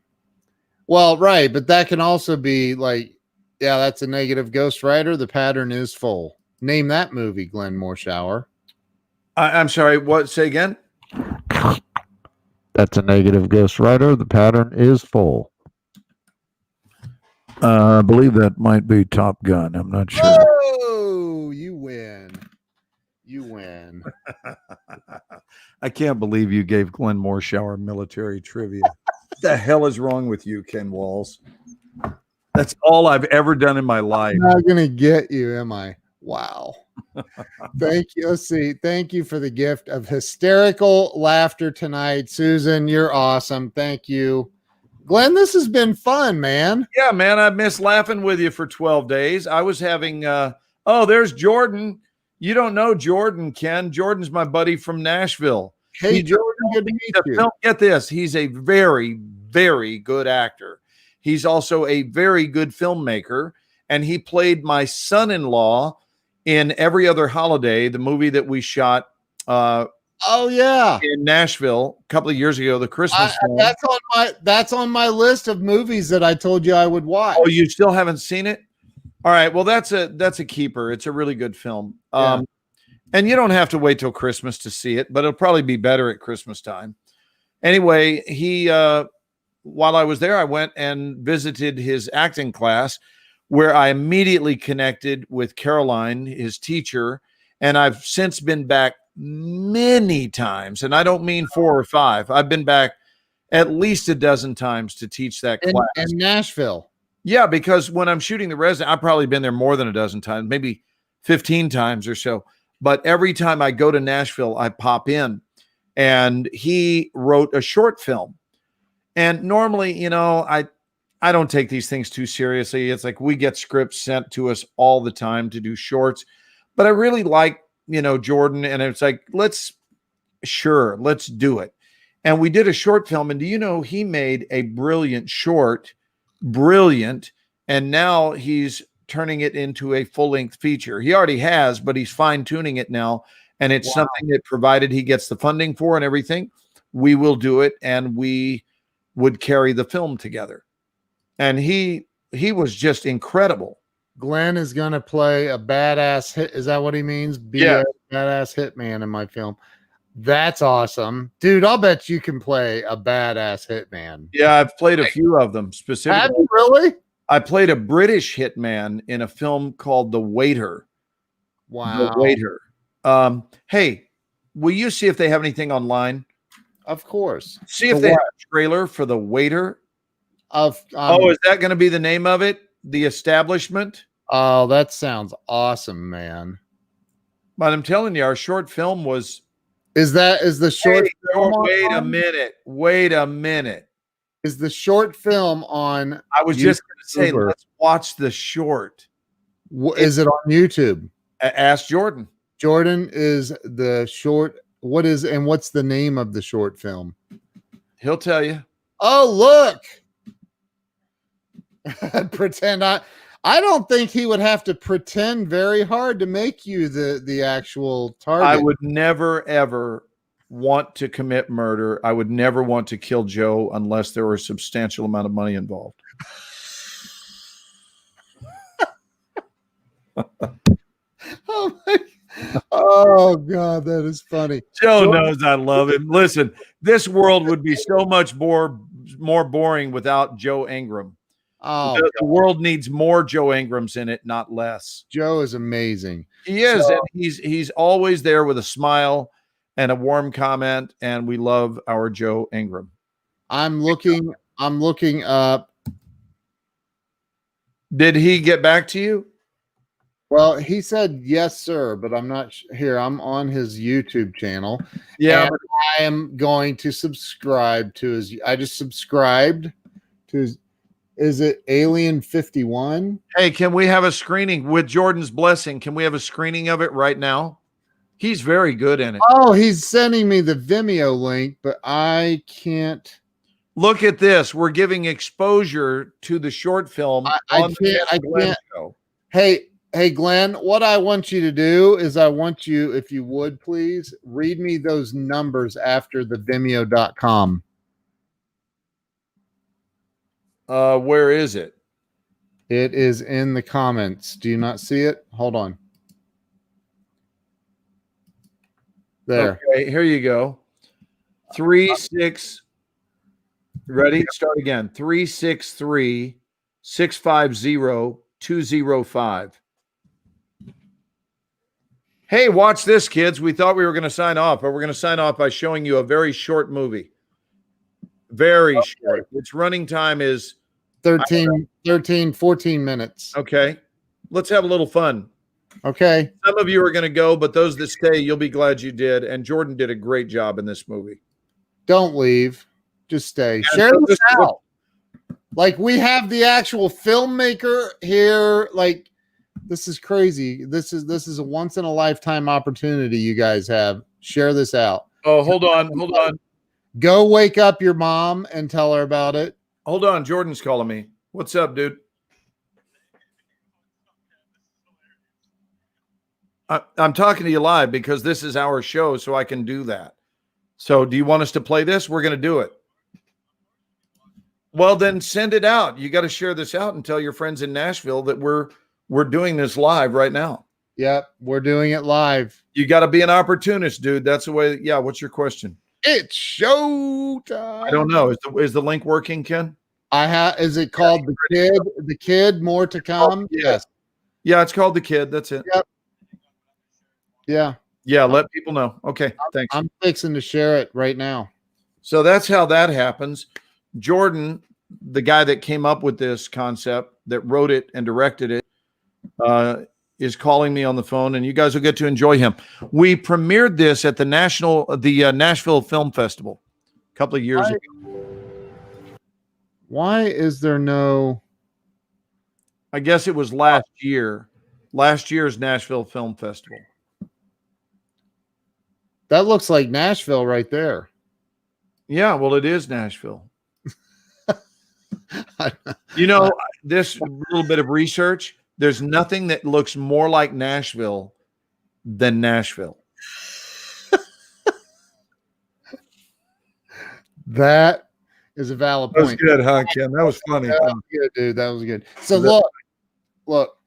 Well, right. But that can also be like, yeah, that's a negative Ghost Rider. The pattern is full. Name that movie, Glenn Morshower. I'm sorry, what? Say again? That's a negative Ghost Rider. The pattern is full. I believe that might be Top Gun. I'm not sure. Oh, you win. You win. I can't believe you gave Glenn Morshower military trivia. What the hell is wrong with you, Ken Walls? That's all I've ever done in my life. I'm not going to get you, am I? Wow. Thank you. Let's see. Thank you for the gift of hysterical laughter tonight. Susan, you're awesome. Thank you. Glenn, this has been fun, man. Yeah, man, I miss laughing with you for 12 days. I was having, there's Jordan. You don't know Jordan, Ken. Jordan's my buddy from Nashville. Hey, Jordan, good to meet you. Get this. He's a very, very good actor. He's also a very good filmmaker, and he played my son-in-law in Every Other Holiday, the movie that we shot in Nashville a couple of years ago, the Christmas film. That's on my list of movies that I told you I would watch. Oh, you still haven't seen it? All right. Well, that's a keeper. It's a really good film. Yeah. And you don't have to wait till Christmas to see it, but it'll probably be better at Christmas time. Anyway, while I was there, I went and visited his acting class, where I immediately connected with Caroline, his teacher, and I've since been back many times, and I don't mean 4 or 5. I've been back at least a dozen times to teach that class. In Nashville. Yeah, because when I'm shooting The Resident, I've probably been there more than a dozen times, maybe 15 times or so. But every time I go to Nashville, I pop in, and he wrote a short film. And normally, I don't take these things too seriously. It's like we get scripts sent to us all the time to do shorts. But I really like, Jordan. And it's like, let's do it. And we did a short film. And do you know, he made a brilliant short, and now he's turning it into a full-length feature. He already has, but he's fine-tuning it now. And it's something that, provided he gets the funding for and everything, we will do it. And we would carry the film together. And he was just incredible. Glenn is going to play a badass hit. Is that what he means? Yeah. A badass hitman in my film. That's awesome. Dude, I'll bet you can play a badass hitman. Yeah, I've played a few of them specifically. Have you really? I played a British hitman in a film called The Waiter. Wow. The Waiter. Hey, will you see if they have anything online? Of course. See if they have a trailer for The Waiter. Is that going to be the name of it? The Establishment? Oh, that sounds awesome, man. But I'm telling you, our short film was... Is the short film Wait a minute. Is the short film on... I was just going to say, let's watch the short. Is it on YouTube? Ask Jordan. Jordan, is the short... what's the name of the short film? He'll tell you. Oh, look. Pretend I don't think he would have to pretend very hard to make you the actual target. I would never, ever want to commit murder. I would never want to kill Joe unless there were a substantial amount of money involved. Oh God, that is funny. Joe knows I love him. Listen, This world would be so much more boring without Joe Ingram. Oh, The world needs more Joe Ingrams in it, not less. Joe is amazing. He is, So- and he's always there with a smile and a warm comment, and we love our Joe Ingram. I'm looking up. Did he get back to you? Well, he said yes, sir, but I'm not here. I'm on his YouTube channel. Yeah, And I am going to subscribe to his. I just subscribed to his. Is it Alien 51? hey, can we have a screening with Jordan's blessing? Can we have a screening of it right now? He's very good in it. Oh, he's sending me the Vimeo link, but I can't. Look at this. We're giving exposure to the short film. I on the can't- I Glenn can't. Show. Hey, Glenn, what I want you to do is I want you, if you would please, read me those numbers after the Vimeo.com. Where is it? It is in the comments. Do you not see it? Hold on. There. Okay, here you go. 36. Ready? Start again. 363 650 205. Hey, watch this, kids. We thought we were going to sign off, but we're going to sign off by showing you a very short movie. Very short. Its running time is 14 minutes. okay. Let's have a little fun. Okay. Some of you are going to go, but those that stay, you'll be glad you did. And Jordan did a great job in this movie. Don't leave. Just stay. Yeah, Share so this this- out. Like we have the actual filmmaker here. Like this is crazy. This is a once in a lifetime opportunity you guys have. Share this out. Oh, hold on. Go wake up your mom and tell her about it. Hold on. Jordan's calling me. What's up, dude? I'm talking to you live because this is our show, so I can do that. So do you want us to play this? We're going to do it. Well, then send it out. You got to share this out and tell your friends in Nashville that we're doing this live right now. Yep, we're doing it live. You got to be an opportunist, dude. That's the way. Yeah. What's your question? It's showtime. I don't know. Is the link working, Ken? Is it called the kid? The kid, more to come? Yeah. Yes. Yeah, it's called The Kid. That's it. Yeah. Yeah, let people know. Okay, thanks. I'm fixing to share it right now. So that's how that happens. Jordan, the guy that came up with this concept, that wrote it and directed it, is calling me on the phone, and you guys will get to enjoy him. We premiered this at the Nashville Film Festival a couple of years ago. Why is there no? I guess it was last year's Nashville Film Festival. That looks like Nashville right there. Yeah, well, it is Nashville. You know, this little bit of research, there's nothing that looks more like Nashville than Nashville. That is a valid That was point. good, huh, Ken? That was funny. That was good, dude. That was good. So look.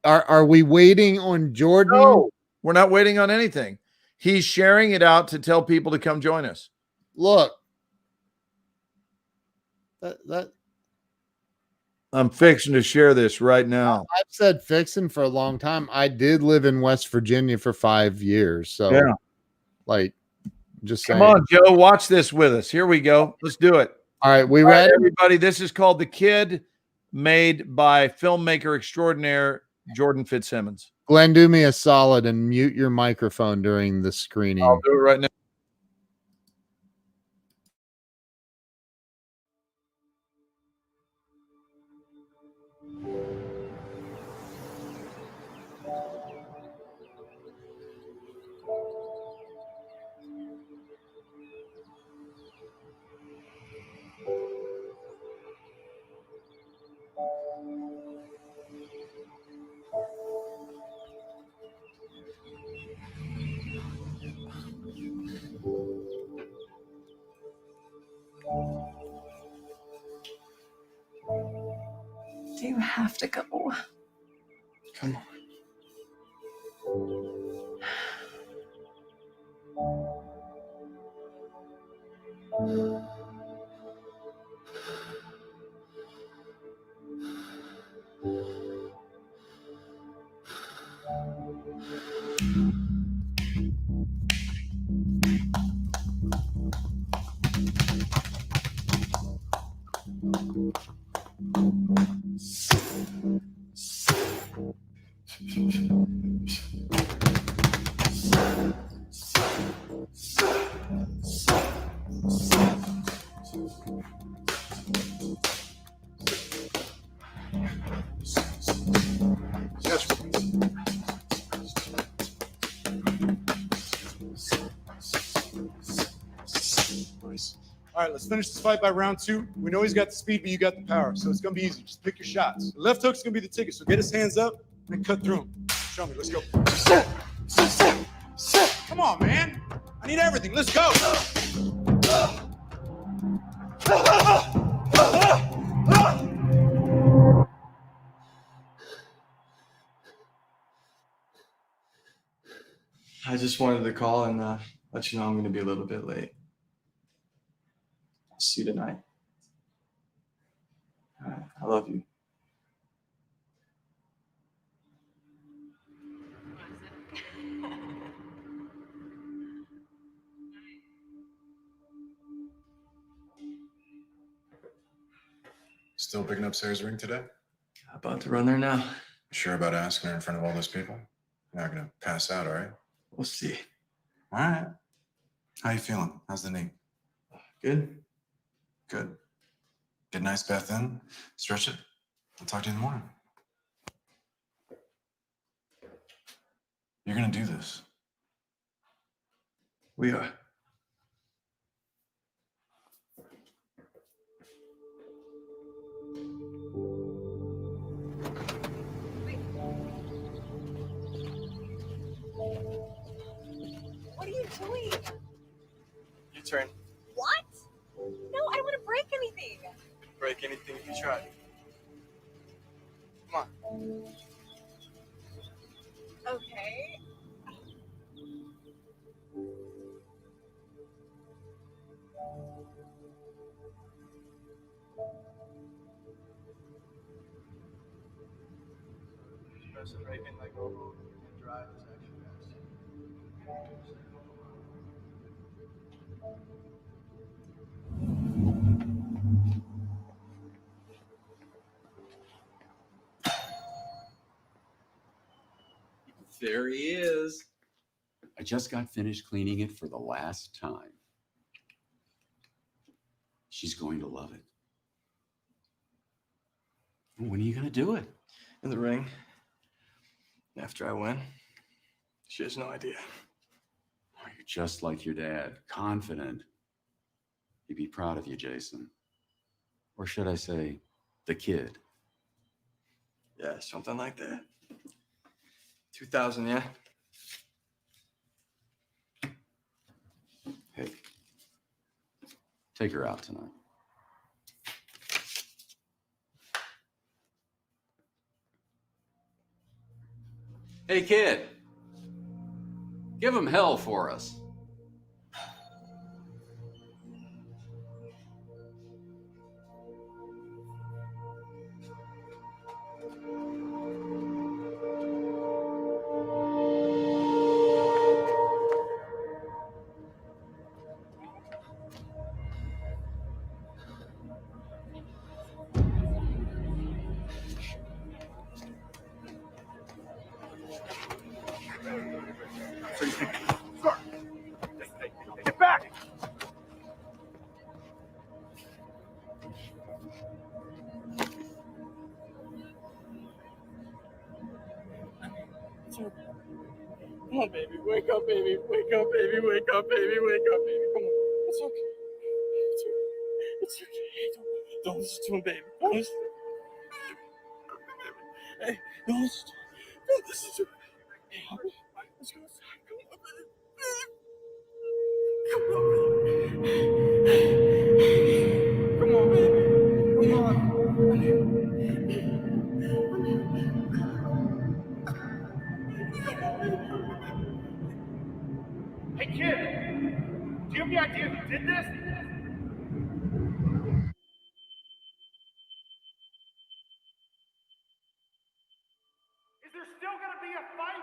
Are we waiting on Jordan? No, we're not waiting on anything. He's sharing it out to tell people to come join us. Look. That I'm fixing to share this right now. I've said fixing for a long time. I did live in West Virginia for 5 years. So Yeah. like just saying. Come on, Joe, watch this with us. Here we go. Let's do it. All right, we All right, ready? everybody. This is called The Kid, made by filmmaker extraordinaire Jordan Fitzsimmons. Glenn, do me a solid and mute your microphone during the screening. I'll do it right now. Do you have to go? Come on. All right, let's finish this fight by round 2. We know he's got the speed, but you got the power, so it's gonna be easy. Just pick your shots. The left hook's gonna be the ticket, so get his hands up and cut through him. Show me, let's go. Come on, man. I need everything. Let's go. I just wanted to call and let you know I'm going to be a little bit late. I'll see you tonight. All right, I love you. Still picking up Sarah's ring today? About to run there now. Sure about asking her in front of all those people? You're not gonna pass out, all right? We'll see. All right. How you feeling? How's the knee? Good? Good. Get a nice bath in, stretch it. I'll talk to you in the morning. You're gonna do this. We are. What are you doing? Your turn. What? No, I don't want to break anything. Break anything if you try. Come on. Okay. Breaking like over and drive is actually fast. There he is. I just got finished cleaning it for the last time. She's going to love it. When are you going to do it? In the ring. After I win. She has no idea. Oh, you're just like your dad, confident. He'd be proud of you, Jason. Or should I say, the kid. Yeah, something like that. 2000, yeah? Hey, take her out tonight. Hey, kid. Give him hell for us. Get back! Come on, baby. Wake up, baby. Wake up, baby. Wake up, baby. Wake up, baby. Come on. It's okay. It's okay. It's okay. Don't listen to him, baby. Don't listen to him. Hey, don't listen to him. Don't listen to him. Hey, help me. Let's go outside. Come on, baby. Come on, baby. Come on, baby. Come on. Hey, kid! Do you have any idea who did this? there still gonna be a fight?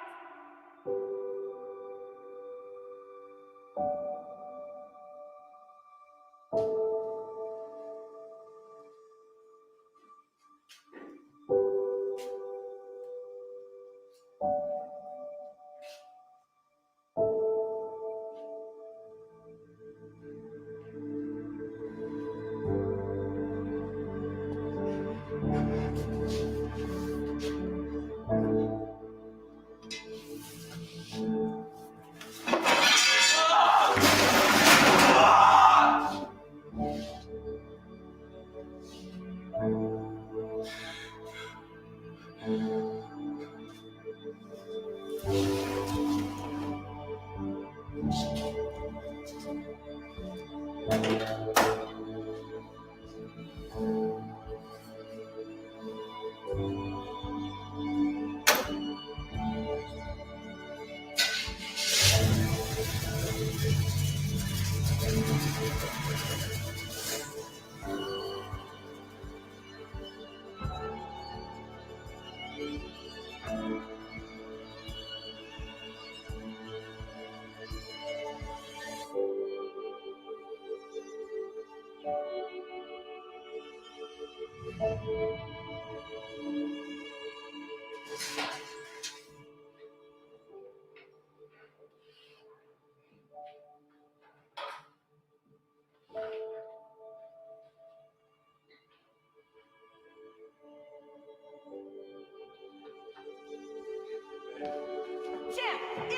Champ is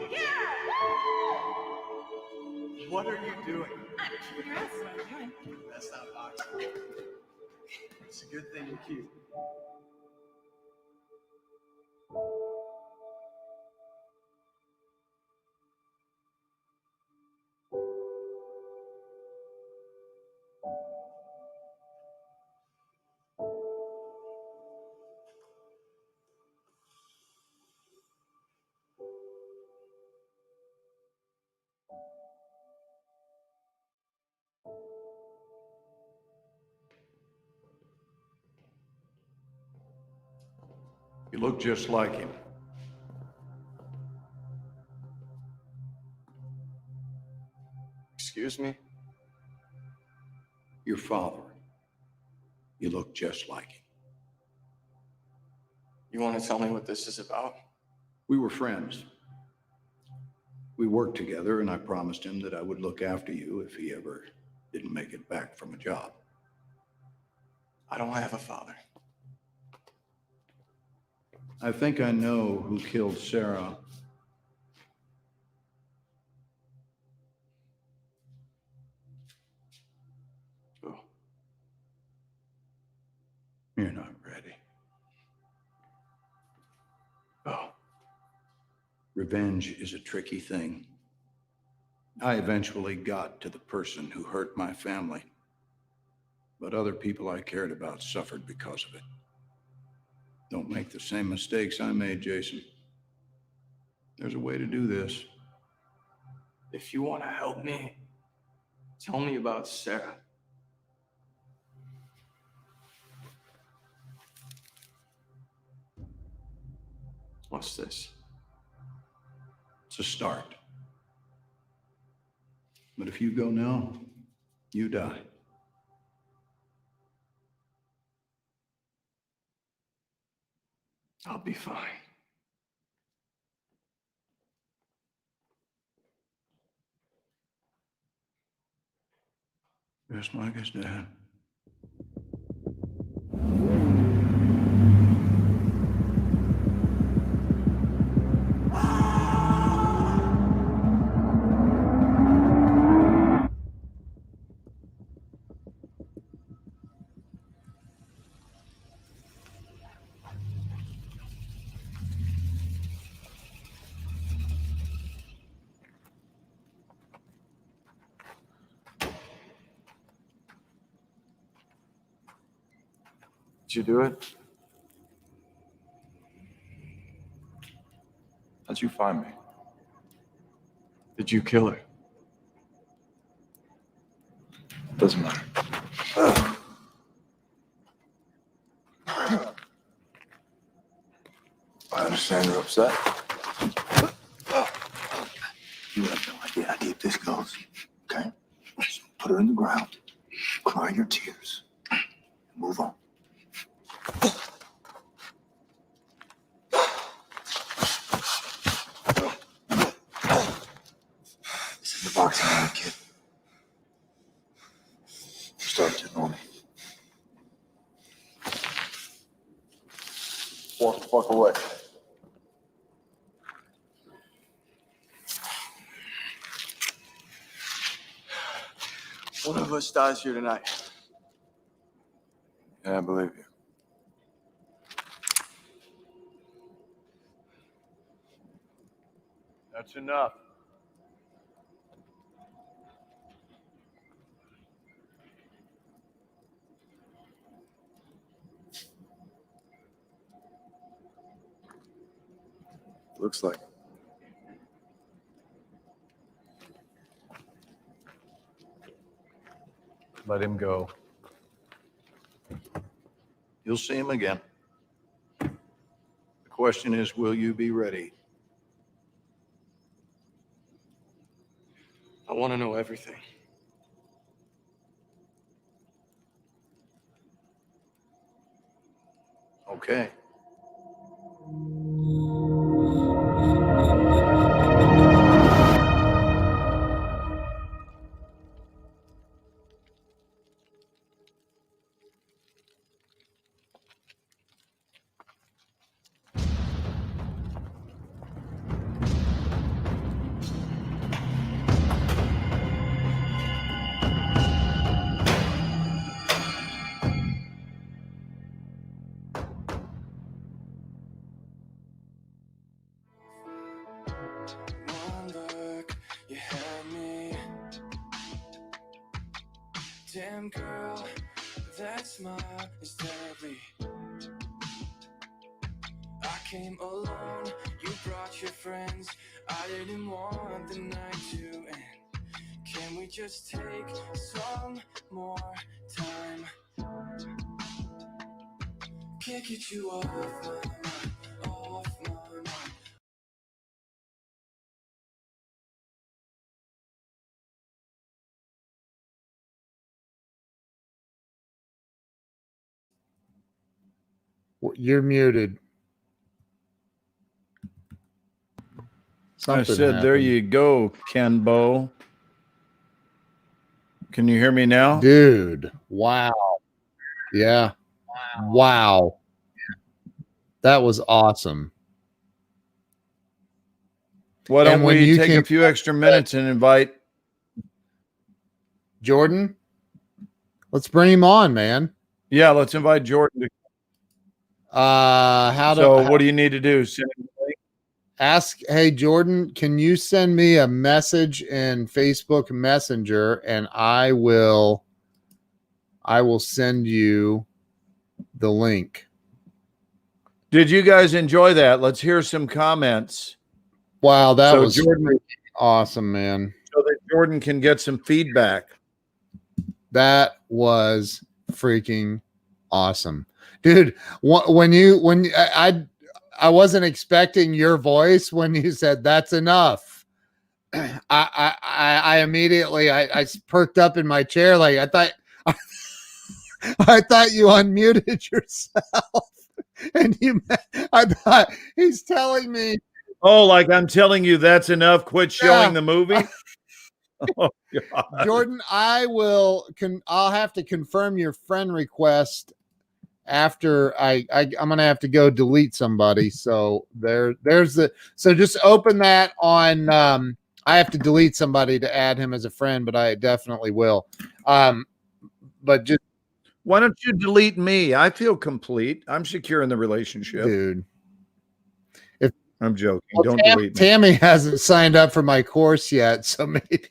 here! What are you doing? I'm kicking your ass, is what I'm doing. That's not boxing. It's a good thing you're cute. You look just like him. Excuse me? Your father. You look just like him. You want to tell me what this is about? We were friends. We worked together, and I promised him that I would look after you if he ever didn't make it back from a job. I don't have a father. I think I know who killed Sarah. Oh. You're not ready. Oh. Revenge is a tricky thing. I eventually got to the person who hurt my family, but other people I cared about suffered because of it. Don't make the same mistakes I made, Jason. There's a way to do this. If you want to help me, tell me about Sarah. What's this? It's a start. But if you go now, you die. I'll be fine. Just like his dad. Did you do it? How'd you find me? Did you kill her? Doesn't matter. I understand you're upset. You have no idea how deep this goes, okay? Just put her in the ground, cry your tears, and move on. This is the boxing ring, kid. You started to know me. Walk the fuck away. One of us dies here tonight. Yeah, I believe you. That's enough. Looks like. Let him go. You'll see him again. The question is, will you be ready? I want to know everything. Okay. One look, you had me. Damn girl, that smile is deadly. I came alone, you brought your friends. I didn't want the night to end. Can we just take some more time? Can't get you off my mind, off my mind. You're muted. I Something said, there happened. you go, Ken Bo. Can you hear me now? Dude, wow. Yeah. Wow. That was awesome. Why don't And when we you take a came few extra minutes and invite Jordan? Let's bring him on, man. Yeah, let's invite Jordan. What do you need to do? Send him a link? Ask, hey Jordan, can you send me a message in Facebook Messenger and I will send you the link. Did you guys enjoy that? Let's hear some comments. Wow, that was Jordan, awesome, man. so that Jordan can get some feedback. That was freaking awesome, dude. When I wasn't expecting your voice when you said that's enough. I immediately I perked up in my chair like I thought you unmuted yourself, and I thought he's telling me. Oh, like I'm telling you, that's enough. Quit showing the movie. Oh, God. Jordan, I'll have to confirm your friend request after I'm gonna have to go delete somebody. So so just open that on I have to delete somebody to add him as a friend, but I definitely will. But just why don't you delete me? I feel complete. I'm secure in the relationship. Dude. I'm joking. Well, Don't delete me. Tammy hasn't signed up for my course yet, so maybe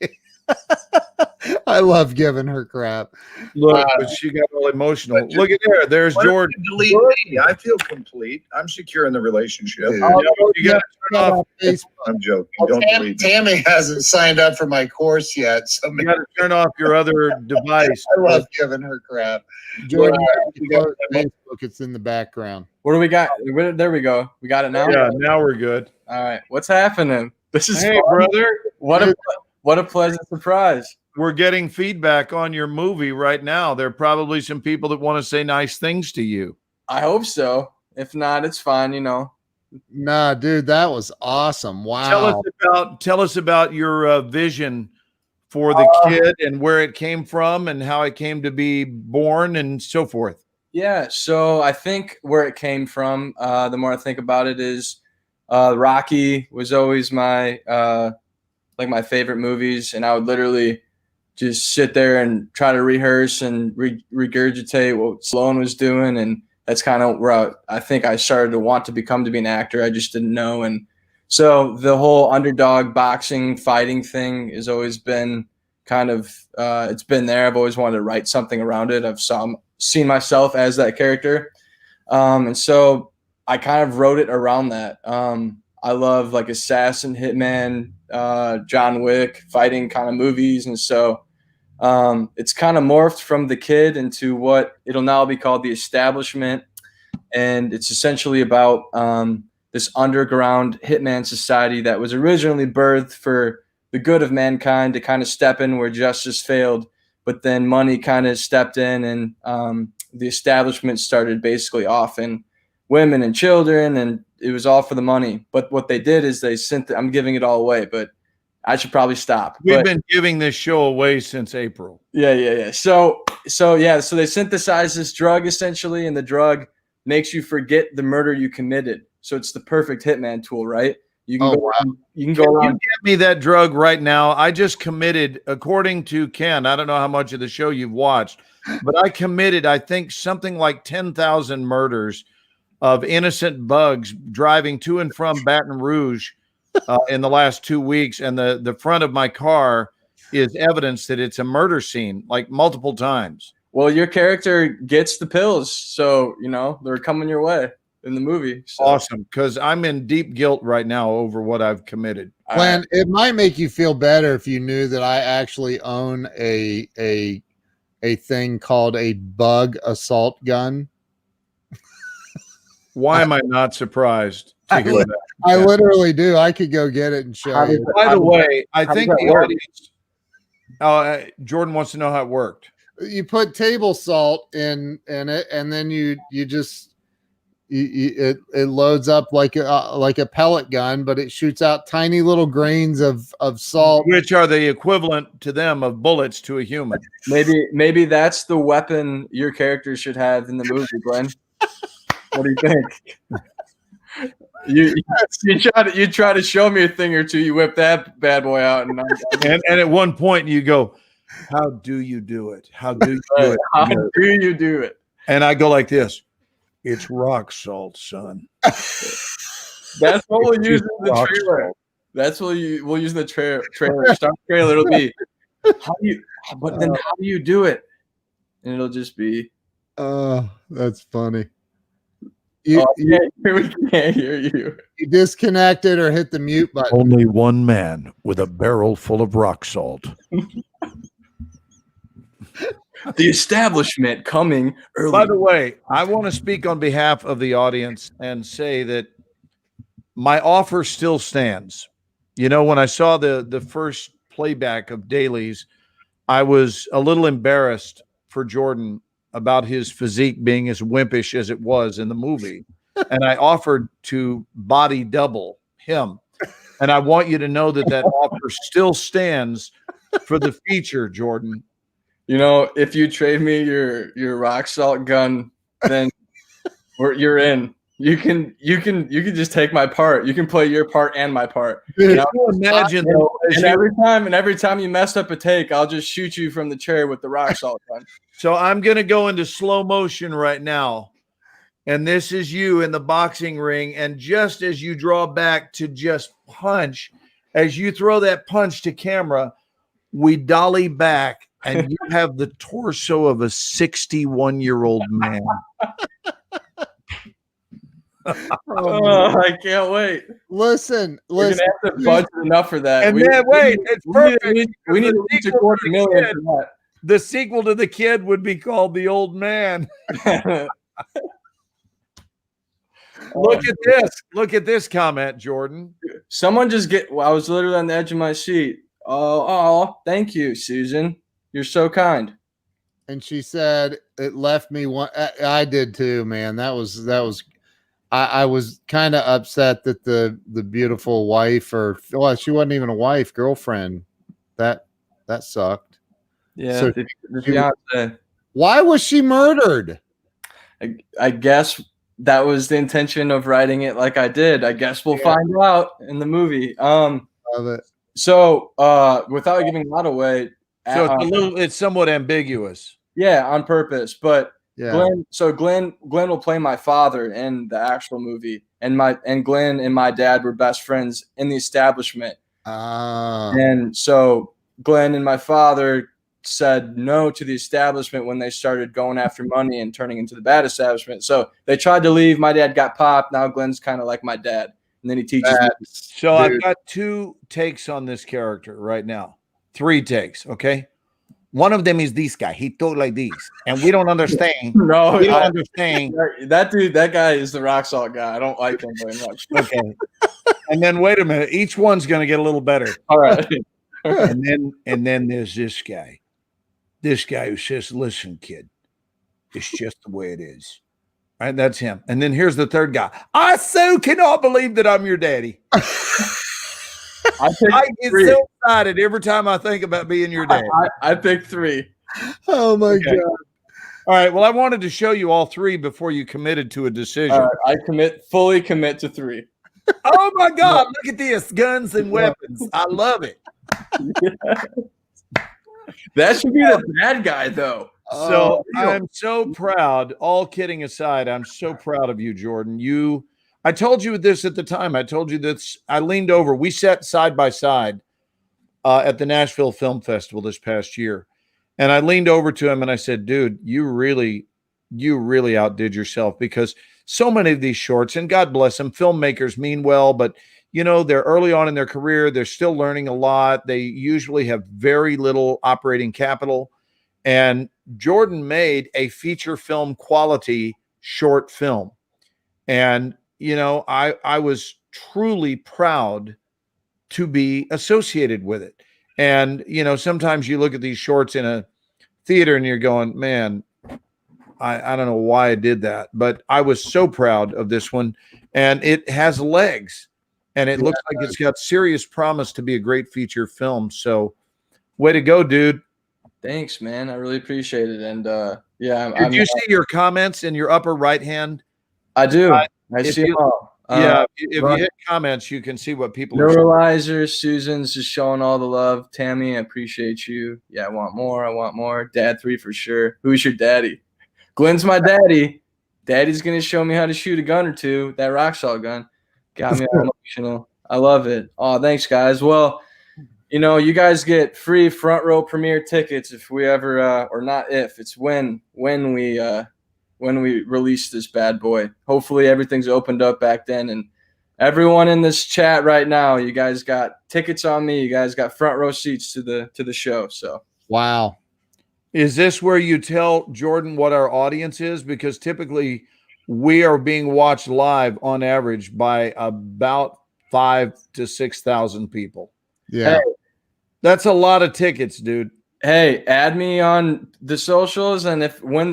I love giving her crap. Look, but she got all emotional. Look at there. There's Why don't Jordan. you delete me? I feel complete. I'm secure in the relationship. Dude. You got to turn off. I'm joking. Well, Don't delete me. Tammy hasn't signed up for my course yet, so You got to turn off your other device. I love giving her crap. Jordan, Facebook, it's in the background. What do we got? There we go. We got it now. Yeah, now we're good. All right. What's happening? This is Hey, fun. brother. What a pleasant surprise. We're getting feedback on your movie right now. There are probably some people that want to say nice things to you. I hope so. If not, it's fine. Nah, dude, that was awesome. Wow. Tell us about your vision for the kid and where it came from and how it came to be born and so forth. Yeah. So I think where it came from, the more I think about it, is Rocky was always my my favorite movies, and I would literally just sit there and try to rehearse and regurgitate what Stallone was doing, and that's kind of where I think I started to want to become to be an actor. I just didn't know, and so the whole underdog boxing fighting thing has always been kind of it's been there. I've always wanted to write something around it. I've seen myself as that character, and so I kind of wrote it around that. I love like assassin, hitman, John Wick, fighting kind of movies, and so it's kind of morphed from the kid into what it'll now be called The Establishment, and it's essentially about this underground hitman society that was originally birthed for the good of mankind to kind of step in where justice failed, but then money kind of stepped in, and the establishment started basically offing women and children, and it was all for the money. But what they did is they sent I'm giving it all away, but I should probably stop. We've been giving this show away since April. Yeah. So they synthesize this drug essentially, and the drug makes you forget the murder you committed. So it's the perfect hitman tool, right? You can go around. You give me that drug right now. I just committed, according to Ken, I don't know how much of the show you've watched, but I committed, I think, something like 10,000 murders of innocent bugs driving to and from Baton Rouge in the last 2 weeks. And the front of my car is evidence that it's a murder scene, like multiple times. Well, your character gets the pills, so, they're coming your way in the movie. So. Awesome, because I'm in deep guilt right now over what I've committed. Glenn, it might make you feel better if you knew that I actually own a thing called a bug assault gun. Why am I not surprised to hear that? I literally do. I could go get it and show you. By the way, I think the audience, Jordan wants to know how it worked. You put table salt in it, and then you just it loads up like a pellet gun, but it shoots out tiny little grains of salt, which are the equivalent to them of bullets to a human. Maybe that's the weapon your character should have in the movie, Glenn. What do you think? You try to show me a thing or two. You whip that bad boy out, and at one point you go, "How do you do it? How do you do it? How do you do it?" And I go like this: "It's rock salt, son." That's what we'll use in the trailer. That's what we'll use in the trailer. Start the trailer. It'll be how do you do it? And it'll just be. Oh, that's funny. We can't hear you. You disconnected or hit the mute button. Only one man with a barrel full of rock salt. The Establishment coming early. By the way, I want to speak on behalf of the audience and say that my offer still stands. When I saw the first playback of Dailies, I was a little embarrassed for Jordan about his physique being as wimpish as it was in the movie. And I offered to body double him. And I want you to know that offer still stands for the feature, Jordan. If you trade me your rock salt gun, then you're in. You can just take my part. You can play your part and my part. Imagine though, every time you mess up a take, I'll just shoot you from the chair with the rock salt gun. So I'm going to go into slow motion right now. And this is you in the boxing ring. And just as you draw back to just punch, as you throw that punch to camera, we dolly back and you have the torso of a 61-year-old man. Oh, I can't wait. Listen. We're gonna have to budget enough for that. And then wait, it's perfect. We need The at least a sequel to the $250,000 kid- for The sequel to The Kid would be called The Old Man. that. Look at this. Look at this comment, Jordan. Someone just get. Well, I was literally on the edge of my seat. Oh, thank you, Susan. You're so kind. And she said it left me one. I did too, man. That was. I was kind of upset that the beautiful wife, or well, she wasn't even a wife, girlfriend. That sucked. Yeah. So the she- fiance. Why was she murdered? I guess that was the intention of writing it like I did. I guess we'll find out in the movie. Love it. So without giving a lot away, So it's somewhat ambiguous. yeah, on purpose. But Yeah. Glenn will play my father in the actual movie, and Glenn and my dad were best friends in the establishment. And so Glenn and my father said no to the establishment when they started going after money and turning into the bad establishment. So they tried to leave. My dad got popped. Now Glenn's kind of like my dad, and then he teaches me. So I've got 2 takes on this character right now. 3 takes, okay? One of them is this guy. He talk like this, and we don't understand. No, we don't understand. That guy is the rock salt guy. I don't like him very much. Okay. And then wait a minute. Each one's going to get a little better. All right. And then there's this guy. This guy who says, "Listen, kid, it's just the way it is." All right, that's him. And then here's the third guy. I so cannot believe that I'm your daddy. I get so excited every time I think about being your dad. I picked 3. Oh my God. All right. Well, I wanted to show you all 3 before you committed to a decision. I fully commit to 3. Oh my God! Look at this, guns and weapons. I love it. That should be the bad guy, though. So I'm so proud. All kidding aside, I'm so proud of you, Jordan. I told you this at the time. I told you this. I leaned over. We sat side by side at the Nashville Film Festival this past year, and I leaned over to him and I said, "Dude, you really outdid yourself, because so many of these shorts, and God bless them, filmmakers mean well, but they're early on in their career. They're still learning a lot. They usually have very little operating capital." And Jordan made a feature film quality short film. And, I was truly proud to be associated with it. And, sometimes you look at these shorts in a theater and you're going, man, I don't know why I did that, but I was so proud of this one. And it has legs, and it looks like it's got serious promise to be a great feature film. So way to go, dude. Thanks, man. I really appreciate it. And Did you see your comments in your upper right hand? I do. I see them all. If you hit comments, you can see what people are saying. Neuralizer, Susan's just showing all the love. Tammy, I appreciate you. Yeah, I want more. I want more. Dad 3 for sure. Who's your daddy? Glenn's my daddy. Daddy's going to show me how to shoot a gun or 2. That rock salt gun got me all emotional. I love it. Oh, thanks, guys. Well, you guys get free front row premiere tickets if we ever, or not if, it's when we release this bad boy. Hopefully everything's opened up back then, and everyone in this chat right now, you guys got tickets on me. You guys got front row seats to the show. So wow. Is this where you tell Jordan what our audience is? Because typically we are being watched live on average by about 5,000 to 6,000 people. Yeah. Hey, that's a lot of tickets, dude. Hey, add me on the socials, and when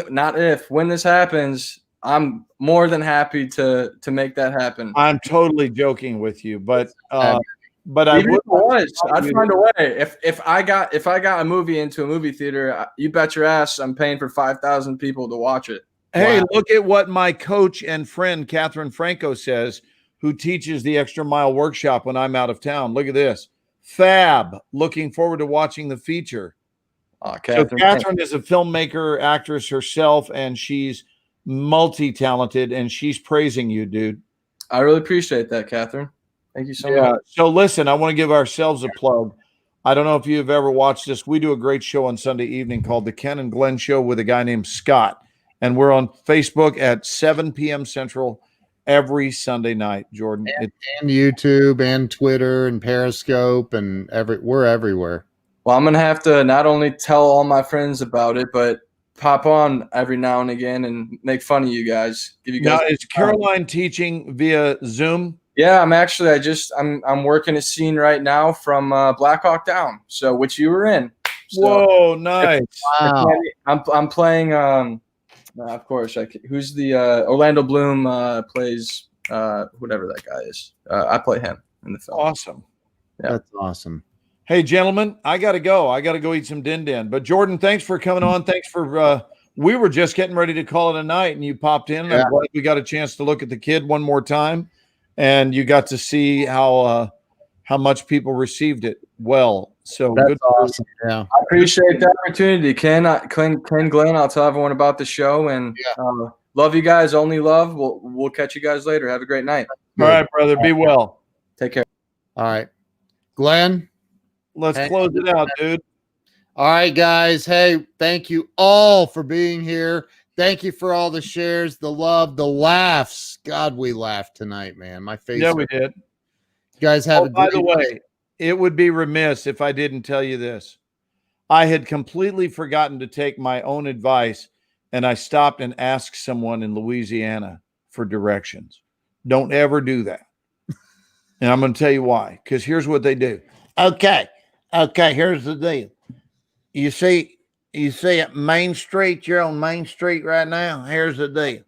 this happens, I'm more than happy to make that happen. I'm totally joking with you, but I Even would. I'd find a way. If I got a movie into a movie theater, you bet your ass I'm paying for 5,000 people to watch it. Hey, Wow. look at what my coach and friend Catherine Franco says, who teaches the Extra Mile workshop when I'm out of town. Look at this. Fab. Looking forward to watching the feature. So Catherine is a filmmaker, actress herself, and she's multi-talented, and she's praising you, dude. I really appreciate that, Catherine. Thank you so much. So listen, I want to give ourselves a plug. I don't know if you've ever watched this. We do a great show on Sunday evening called The Ken and Glenn Show with a guy named Scott. And we're on Facebook at 7 p.m. Central every Sunday night, Jordan. And YouTube and Twitter and Periscope and we're everywhere. Well, I'm going to have to not only tell all my friends about it, but pop on every now and again and make fun of you guys. Give you guys. Now, is Caroline teaching via Zoom? Yeah, I'm working a scene right now from Black Hawk Down, so which you were in. So, whoa, nice! Wow. I'm playing. Of course, who's the Orlando Bloom plays whatever that guy is. I play him in the film. Awesome. Yeah. That's awesome. Hey, gentlemen, I got to go. I got to go eat some din din. But Jordan, thanks for coming on. Thanks for. We were just getting ready to call it a night, and you popped in. And I'm glad we got a chance to look at the kid one more time, and you got to see how much people received it well. So That's good. awesome. Yeah. I appreciate the opportunity, Ken, Glenn. I'll tell everyone about the show, and love you guys. Only love. We'll catch you guys later. Have a great night. All right, brother. Be well. Take care. All right, Glenn. Let's close it out, dude. All right, guys. Hey, thank you all for being here. Thank you for all the shares, the love, the laughs. God, we laughed tonight, man. My face. Yeah, we did. You guys have a By great the night. way, it would be remiss if I didn't tell you this. I had completely forgotten to take my own advice, and I stopped and asked someone in Louisiana for directions. Don't ever do that. And I'm going to tell you why, because here's what they do. Okay, here's the deal. You see at Main Street, you're on Main Street right now. Here's the deal.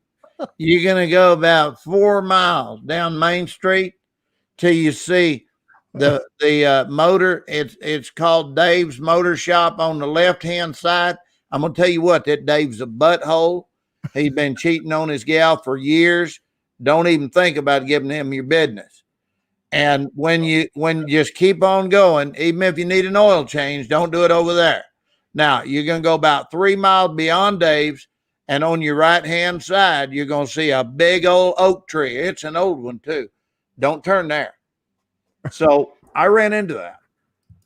You're going to go about 4 miles down Main Street till you see the motor. It's called Dave's Motor Shop on the left-hand side. I'm going to tell you what, that Dave's a butthole. He's been cheating on his gal for years. Don't even think about giving him your business. And when you just keep on going, even if you need an oil change, don't do it over there. Now, you're going to go about 3 miles beyond Dave's, and on your right-hand side, you're going to see a big old oak tree. It's an old one, too. Don't turn there. So I ran into that,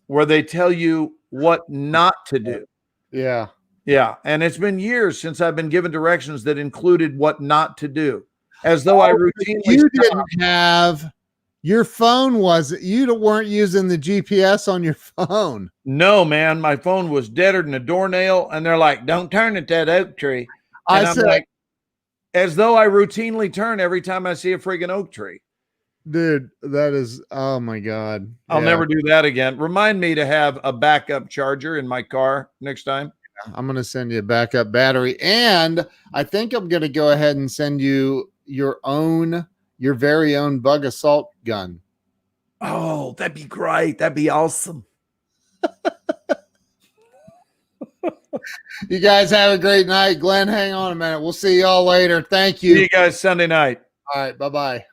where they tell you what not to do. Yeah. Yeah, and it's been years since I've been given directions that included what not to do, as though I routinely You stopped. didn't have your phone. You weren't using the GPS on your phone? No, man, my phone was deader than a doornail, and they're like, "Don't turn at that oak tree." And I'm like, as though I routinely turn every time I see a friggin' oak tree. Dude, that is, oh my God. I'll Yeah. never do that again. Remind me to have a backup charger in my car next time. I'm going to send you a backup battery. And I think I'm going to go ahead and send you your very own bug assault gun. Oh, that'd be great. That'd be awesome. You guys have a great night. Glenn, hang on a minute. We'll see y'all later. Thank See you. you guys Sunday night. All right. Bye-bye.